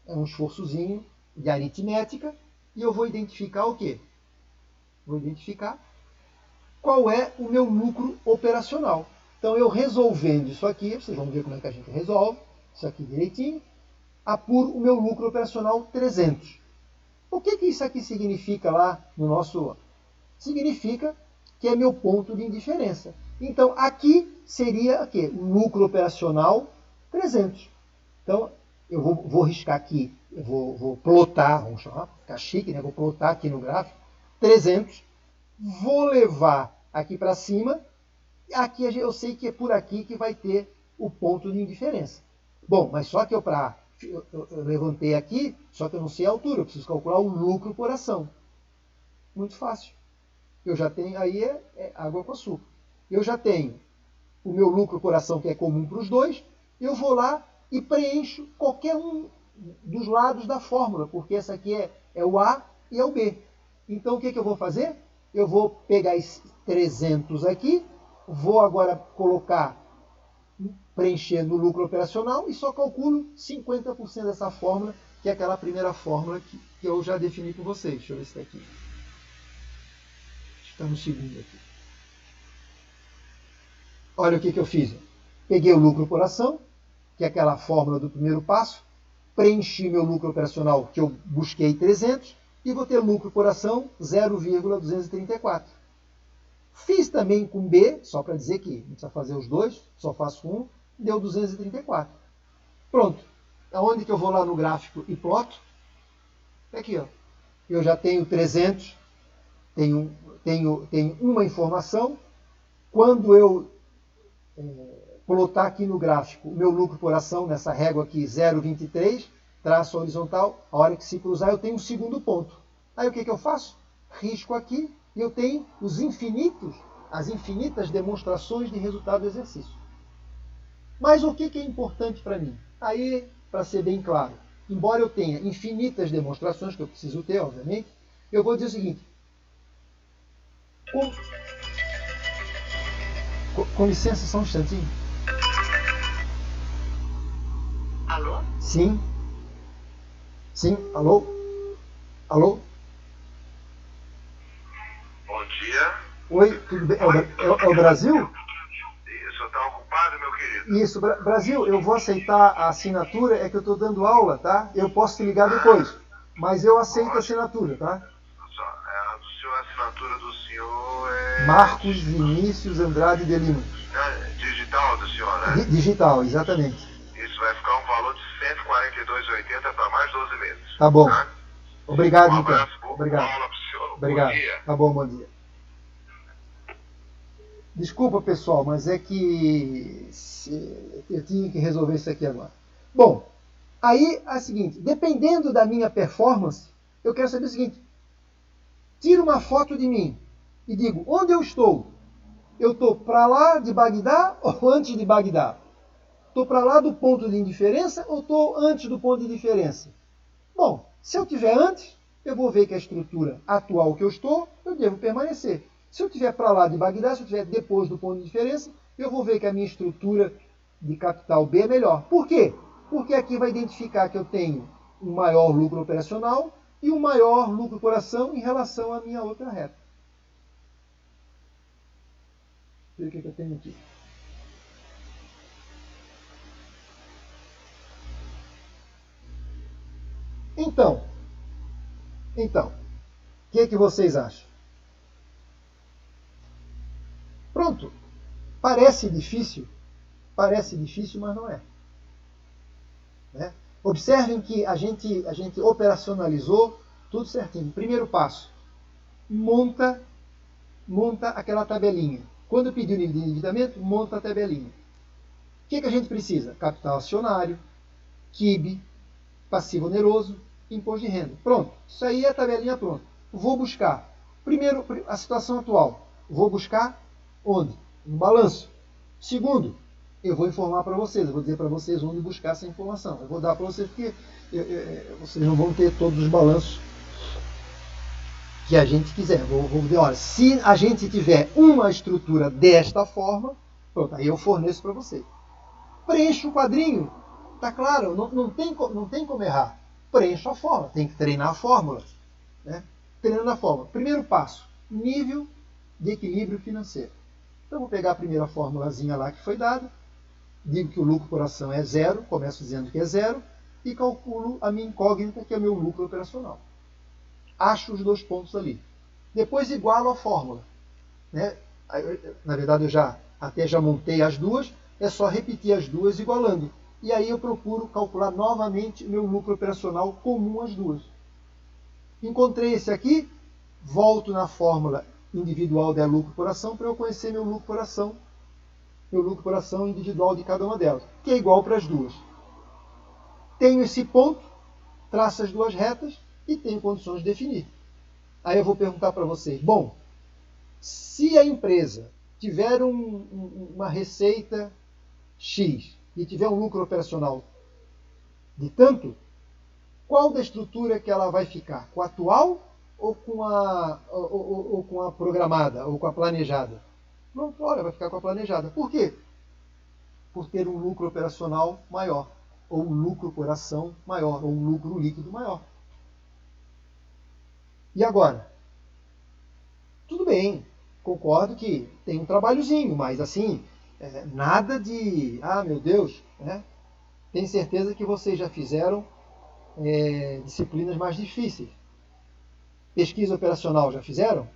é um esforçozinho de aritmética, e eu vou identificar o quê? Vou identificar qual é o meu lucro operacional. Então, eu resolvendo isso aqui, vocês vão ver como é que a gente resolve, isso aqui direitinho, apuro o meu lucro operacional 300. O que isso aqui significa lá no nosso... Significa que é meu ponto de indiferença. Então, aqui seria o quê? O lucro operacional 300. Então, eu vou riscar aqui, eu vou plotar, vamos chamar, ficar chique, né? Vou plotar aqui no gráfico, 300. Vou levar aqui para cima. Aqui eu sei que é por aqui que vai ter o ponto de indiferença. Bom, mas só que eu levantei aqui, só que eu não sei a altura, eu preciso calcular o lucro por ação. Muito fácil. Eu já tenho, aí é água com açúcar. Eu já tenho o meu lucro por ação, que é comum para os dois, eu vou lá e preencho qualquer um dos lados da fórmula, porque essa aqui é o A e é o B. Então, o que eu vou fazer? Eu vou pegar esses 300 aqui, vou agora preencher no lucro operacional e só calculo 50% dessa fórmula, que é aquela primeira fórmula que eu já defini com vocês. Deixa eu ver se está aqui. Está no segundo aqui. Olha o que eu fiz. Peguei o lucro por ação, que é aquela fórmula do primeiro passo, preenchi meu lucro operacional, que eu busquei 300, e vou ter lucro por ação 0,234. Fiz também com B, só para dizer que não precisa fazer os dois, só faço um, deu 234. Pronto. Aonde que eu vou lá no gráfico e ploto? Aqui, ó. Eu já tenho 300, tenho uma informação. Quando eu plotar aqui no gráfico o meu lucro por ação, nessa régua aqui, 0,23, traço horizontal, a hora que se cruzar eu tenho um segundo ponto. Aí o que eu faço? Risco aqui e eu tenho as infinitas demonstrações de resultado do exercício. Mas o que é importante para mim? Aí, para ser bem claro, embora eu tenha infinitas demonstrações, que eu preciso ter, obviamente, eu vou dizer o seguinte. Com licença, só um instantinho. Alô? Sim. Sim, alô? Alô? Bom dia. Oi, tudo bem? É o Brasil? Isso, tá ocupado, meu querido? Isso, Brasil, eu vou aceitar a assinatura, é que eu estou dando aula, tá? Eu posso te ligar depois, mas eu aceito a assinatura, tá? A assinatura do senhor é... Marcos Vinícius Andrade de Lima. Digital do senhor, né? Digital, exatamente. Isso vai ficar um valor de R$ 142,80 para mais 12 meses. Tá bom. Tá? Obrigado, Um então. abraço, Obrigado. boa aula pro senhor. Obrigado. Bom dia. Tá bom, bom dia. Desculpa, pessoal, mas é que eu tinha que resolver isso aqui agora. Bom, aí é o seguinte, dependendo da minha performance, eu quero saber o seguinte, tiro uma foto de mim e digo, onde eu estou? Eu estou para lá de Bagdá ou antes de Bagdá? Estou para lá do ponto de indiferença ou estou antes do ponto de diferença? Bom, se eu estiver antes, eu vou ver que a estrutura atual que eu estou, eu devo permanecer. Se eu estiver para lá de Bagdá, se eu estiver depois do ponto de diferença, eu vou ver que a minha estrutura de capital B é melhor. Por quê? Porque aqui vai identificar que eu tenho um maior lucro operacional e um maior lucro por ação em relação à minha outra reta. Deixa eu ver o que eu tenho aqui. Então, o que vocês acham? Pronto. Parece difícil, mas não é. Né? Observem que a gente operacionalizou tudo certinho. Primeiro passo, monta aquela tabelinha. Quando eu pedir o nível de endividamento, monta a tabelinha. O que a gente precisa? Capital acionário, QIB, passivo oneroso, imposto de renda. Pronto. Isso aí é a tabelinha pronta. Vou buscar. Primeiro, a situação atual. Vou buscar onde? No balanço. Segundo, eu vou informar para vocês. Eu vou dizer para vocês onde buscar essa informação. Eu vou dar para vocês porque vocês não vão ter todos os balanços que a gente quiser. Vou dizer, olha, se a gente tiver uma estrutura desta forma, pronto, aí eu forneço para vocês. Preencho o quadrinho. Tá claro, não tem como errar. Preencho a fórmula, tem que treinar a fórmula. Né? Treinando a fórmula. Primeiro passo, nível de equilíbrio financeiro. Então, vou pegar a primeira formulazinha lá que foi dada, digo que o lucro por ação é zero, começo dizendo que é zero, e calculo a minha incógnita, que é o meu lucro operacional. Acho os dois pontos ali. Depois igualo a fórmula. Né? Na verdade, eu já montei as duas, é só repetir as duas igualando. E aí eu procuro calcular novamente o meu lucro operacional comum às duas. Encontrei esse aqui, volto na fórmula individual de lucro por ação para eu conhecer meu lucro por ação individual de cada uma delas, que é igual para as duas. Tenho esse ponto, traço as duas retas e tenho condições de definir. Aí eu vou perguntar para vocês, bom, se a empresa tiver uma receita X e tiver um lucro operacional de tanto, qual da estrutura que ela vai ficar? Com a atual ou com a programada, ou com a planejada? Não, olha, vai ficar com a planejada. Por quê? Por ter um lucro operacional maior, ou um lucro por ação maior, ou um lucro líquido maior. E agora? Tudo bem, concordo que tem um trabalhozinho, mas assim, nada de, meu Deus, né? Tenho certeza que vocês já fizeram disciplinas mais difíceis. Pesquisa operacional já fizeram?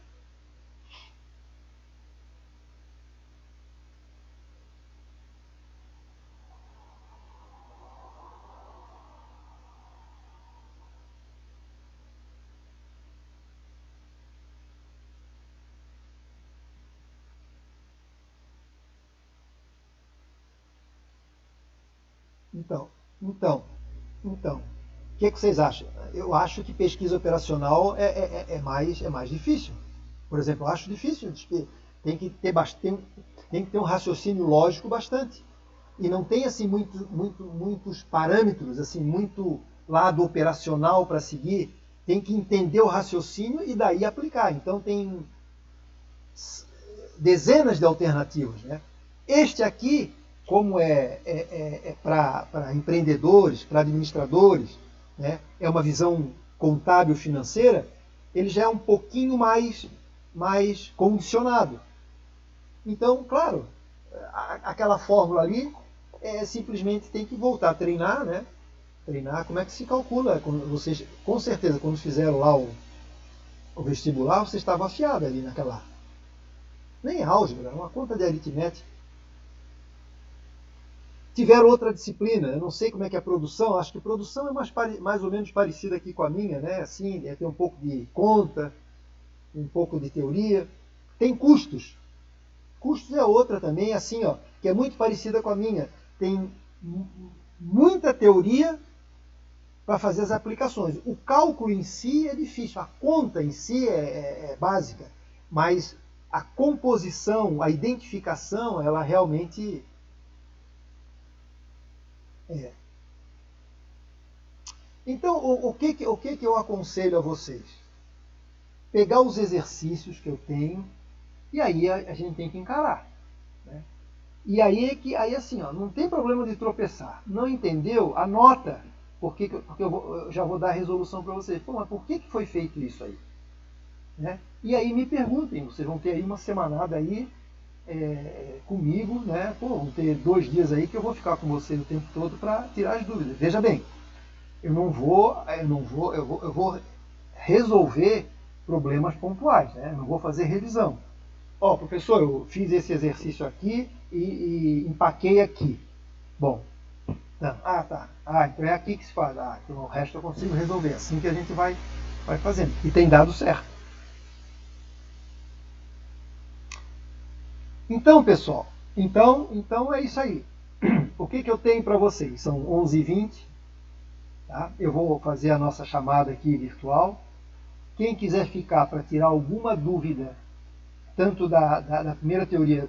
Então, o que vocês acham? Eu acho que pesquisa operacional é mais difícil. Por exemplo, eu acho difícil. Tem que ter um raciocínio lógico bastante. E não tem assim muitos parâmetros, assim, muito lado operacional para seguir. Tem que entender o raciocínio e daí aplicar. Então tem dezenas de alternativas, né? Este aqui, como é para empreendedores, para administradores, né? É uma visão contábil financeira, ele já é um pouquinho mais condicionado. Então, claro, aquela fórmula ali simplesmente tem que voltar a treinar, né? Treinar como é que se calcula. Vocês, com certeza, quando fizeram lá o vestibular, você estava afiado ali naquela. Nem álgebra, uma conta de aritmética. Tiveram outra disciplina, eu não sei como é que é a produção, acho que a produção é mais ou menos parecida aqui com a minha, né? Assim, tem um pouco de conta, um pouco de teoria. Tem custos. Custos é outra também, assim, ó, que é muito parecida com a minha. Tem muita teoria para fazer as aplicações. O cálculo em si é difícil, a conta em si é básica, mas a composição, a identificação, ela realmente é. Então, o que eu aconselho a vocês? Pegar os exercícios que eu tenho e aí a gente tem que encarar, né? E aí assim, ó, não tem problema de tropeçar. Não entendeu? Anota, porque eu já vou dar a resolução para vocês. Pô, mas por que foi feito isso aí? Né? E aí me perguntem, vocês vão ter aí uma semanada aí comigo, né? Pô, vão ter 2 dias aí que eu vou ficar com vocês o tempo todo para tirar as dúvidas. Veja bem, eu vou resolver problemas pontuais, né? Não vou fazer revisão. Ó, professor, eu fiz esse exercício aqui e empaquei aqui. Bom, não. Tá. Então é aqui que se faz. Então o resto eu consigo resolver. Assim que a gente vai fazendo. E tem dado certo. Então, pessoal, então é isso aí. O que eu tenho para vocês? São 11h20. Tá? Eu vou fazer a nossa chamada aqui virtual. Quem quiser ficar para tirar alguma dúvida, tanto da primeira teoria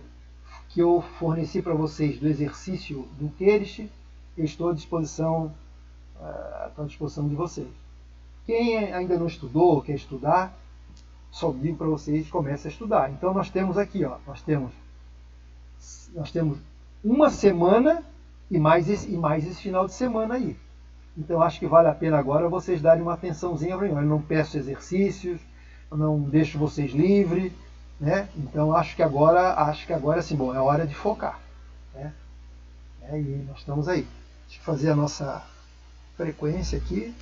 que eu forneci para vocês do exercício do Kerish, eu estou à disposição de vocês. Quem ainda não estudou, quer estudar, só digo para vocês, comece a estudar. Então nós temos aqui, ó, nós temos uma semana e mais esse final de semana aí. Então acho que vale a pena agora vocês darem uma atençãozinha para mim. Eu não peço exercícios, eu não deixo vocês livres, né? Então acho que agora assim, bom, é hora de focar, né? E nós estamos aí. Deixa eu fazer a nossa frequência aqui.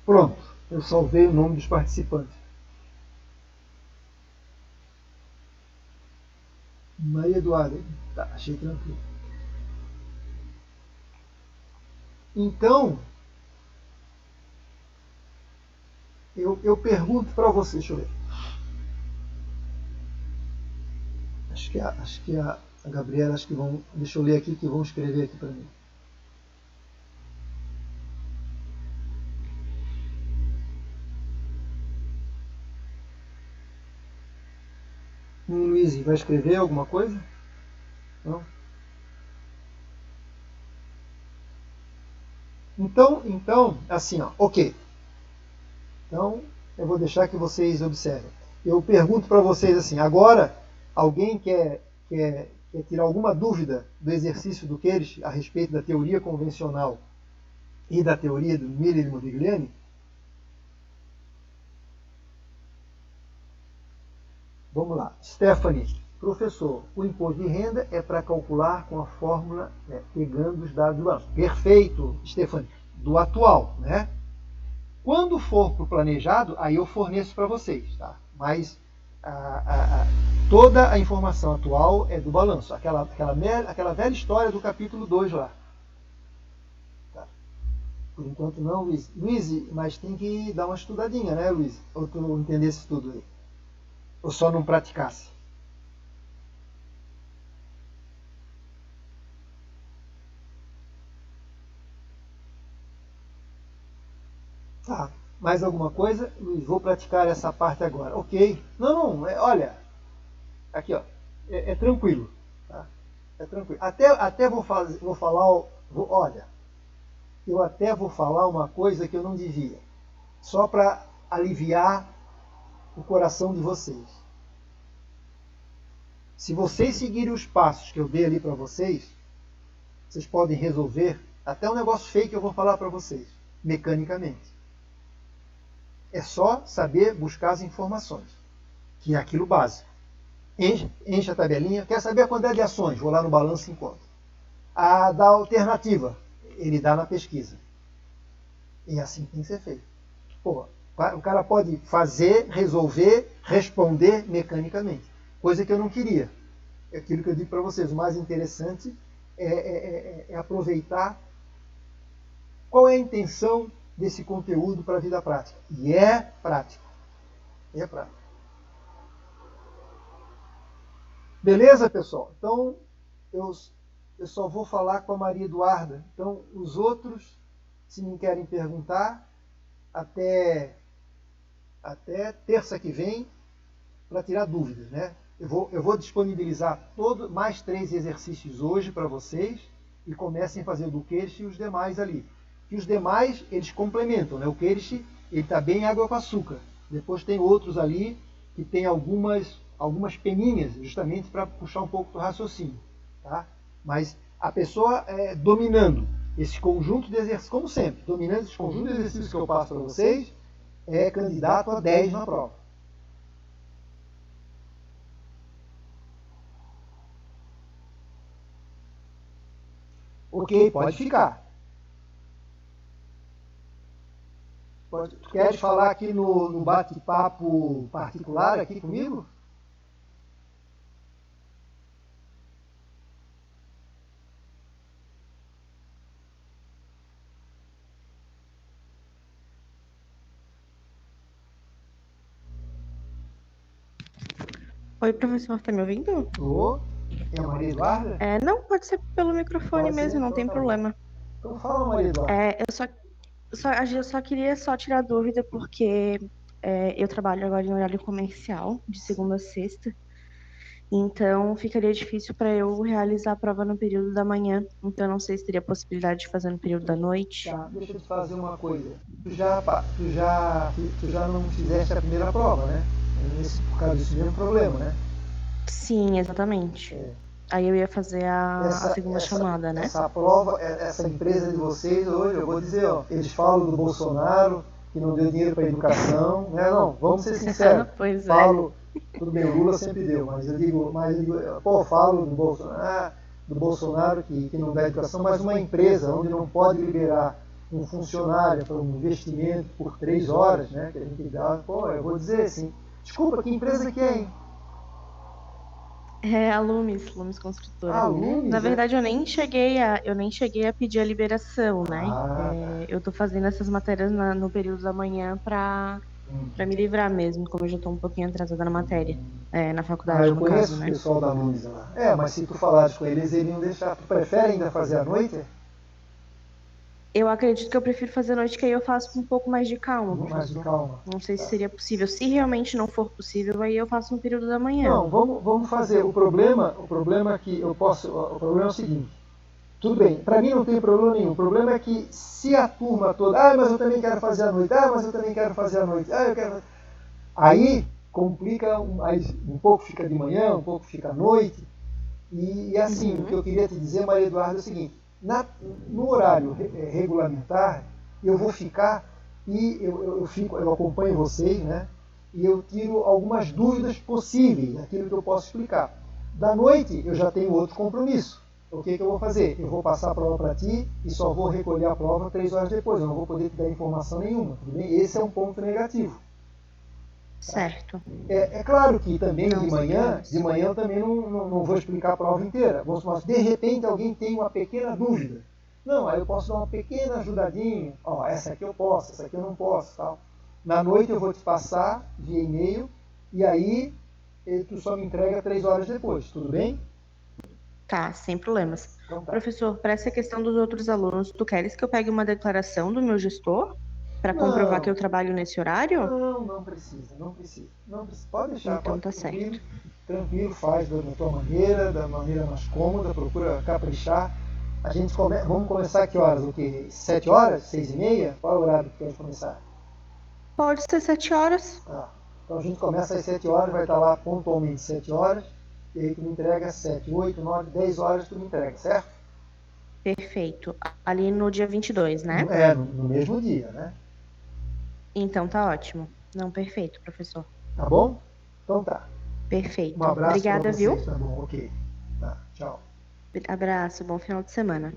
Pronto, eu salvei o nome dos participantes. Maria Eduarda. Tá, achei tranquilo. Então, eu pergunto para você, deixa eu ver. Acho que a Gabriela, acho que vão. Deixa eu ler aqui que vão escrever aqui para mim. Luiz, vai escrever alguma coisa? Não? Então, assim, ó, ok. Então, eu vou deixar que vocês observem. Eu pergunto para vocês assim, agora, alguém quer tirar alguma dúvida do exercício do Queires a respeito da teoria convencional e da teoria do Miller e Modigliani? Vamos lá. Stephanie, professor, o imposto de renda é para calcular com a fórmula, né, pegando os dados do balanço. Perfeito, Stephanie, do atual, né? Quando for para o planejado, aí eu forneço para vocês, tá? Mas toda a informação atual é do balanço. Aquela velha história do capítulo 2 lá. Tá? Por enquanto não, Luiz. Luiz, mas tem que dar uma estudadinha, né, Luiz? Ou tu entendesse tudo aí? Ou só não praticasse? Tá. Mais alguma coisa? Luiz, vou praticar essa parte agora. Ok. Não, olha. Aqui, ó. É tranquilo. Tá? É tranquilo. Até vou falar. Olha. Eu até vou falar uma coisa que eu não devia. Só para aliviar o coração de vocês. Se vocês seguirem os passos que eu dei ali para vocês, vocês podem resolver até um negócio feio que eu vou falar para vocês, mecanicamente. É só saber buscar as informações, que é aquilo básico. Enche a tabelinha. Quer saber a quantidade de ações? Vou lá no balanço e encontro. A da alternativa, ele dá na pesquisa. E assim tem que ser feito. Pô, o cara pode fazer, resolver, responder mecanicamente. Coisa que eu não queria. É aquilo que eu digo para vocês. O mais interessante é aproveitar qual é a intenção desse conteúdo para a vida prática. E é prático. É prático. Beleza, pessoal? Então, eu só vou falar com a Maria Eduarda. Então, os outros, se me querem perguntar, até terça que vem, para tirar dúvidas, né? Eu vou disponibilizar mais 3 exercícios hoje para vocês e comecem a fazer o do Queires e os demais ali. E os demais, eles complementam, né? O Queires, ele está bem água com açúcar. Depois tem outros ali que tem algumas peninhas, justamente para puxar um pouco do raciocínio, tá? Mas a pessoa dominando esse conjunto de exercícios, como sempre, dominando esse conjunto de exercícios que eu passo para vocês, é candidato a 10 na prova. Ok, pode ficar. Tu queres falar aqui no bate-papo particular aqui comigo? Oi, professor, tá me ouvindo? Tô. É a Maria Eduarda? Não, pode ser pelo microfone mesmo, não tem problema. Então fala, Maria Eduarda. Eu só queria tirar dúvida, porque eu trabalho agora em horário comercial, de segunda a sexta. Então, ficaria difícil para eu realizar a prova no período da manhã. Então, não sei se teria possibilidade de fazer no período da noite. Tá, deixa eu te fazer uma coisa. Tu já não fizeste a primeira prova, né? Por causa desse mesmo problema, né? Sim, exatamente. Aí eu ia fazer a segunda chamada, né? Essa prova, essa empresa de vocês hoje, eu vou dizer, ó, eles falam do Bolsonaro, que não deu dinheiro para educação, né? Não, vamos ser sinceros. Pois falo, tudo bem, o Lula sempre deu, mas eu digo, falo do Bolsonaro que não dá educação, mas uma empresa onde não pode liberar um funcionário para um investimento por 3 horas, né, que a gente dá, pô, eu vou dizer assim, desculpa, que empresa que é, hein? É a Lumes Construtora. Ah, Lumes, Na verdade, eu nem cheguei a pedir a liberação, né? Ah, tá. Eu tô fazendo essas matérias no período da manhã para me livrar mesmo, como eu já tô um pouquinho atrasada na matéria, na faculdade, Eu no conheço caso, o né? pessoal da Lumes lá. Mas se tu falares com eles iriam deixar. Tu prefere ainda fazer à noite? Eu acredito que eu prefiro fazer à noite, que aí eu faço com um pouco mais de calma, Mais de professor. calma. Não sei se Tá. seria possível. Se realmente não for possível, aí eu faço no período da manhã. Não, vamos fazer. O problema é que eu posso. O problema é o seguinte. Tudo bem, para mim não tem problema nenhum. O problema é que se a turma toda, mas eu também quero fazer à noite, mas eu também quero fazer à noite, eu quero. Aí complica, aí um pouco fica de manhã, um pouco fica à noite. E assim, o que eu queria te dizer, Maria Eduarda, é o seguinte: no horário regulamentar, eu vou ficar e eu acompanho vocês, né? E eu tiro algumas dúvidas possíveis daquilo que eu posso explicar. Da noite, eu já tenho outro compromisso. O que eu vou fazer? Eu vou passar a prova para ti e só vou recolher a prova 3 horas depois. Eu não vou poder te dar informação nenhuma. Tudo bem? Esse é um ponto negativo. Certo. É claro que também Não, sem problemas. de manhã eu também não vou explicar a prova inteira. Vamos supor, de repente alguém tem uma pequena dúvida. Não, aí eu posso dar uma pequena ajudadinha. Essa aqui eu posso, essa aqui eu não posso. Tal. Na noite eu vou te passar via e-mail e aí tu só me entrega 3 horas depois, tudo bem? Tá, sem problemas. Então tá. Professor, para essa questão dos outros alunos, tu queres que eu pegue uma declaração do meu gestor para comprovar que eu Não, trabalho nesse horário? não precisa, não precisa. Não precisa. Pode deixar, Então pode, tá tranquilo, certo. tranquilo, faz da tua maneira, da maneira mais cômoda, procura caprichar. Vamos começar que horas? O quê? 7 horas? 6h30? Qual é o horário que quer começar? Pode ser 7 horas? Então a gente começa às 7 horas, vai estar lá pontualmente 7 horas, e aí tu me entrega às 7, 8, 9, 10 horas tu me entrega, certo? Perfeito. Ali no dia 22, né? No mesmo dia, né? Então tá ótimo. Não, perfeito, professor. Tá bom? Então tá. Um Perfeito. abraço para Obrigada, viu? vocês, tá bom? Ok. Tá, tchau. Abraço, bom final de semana.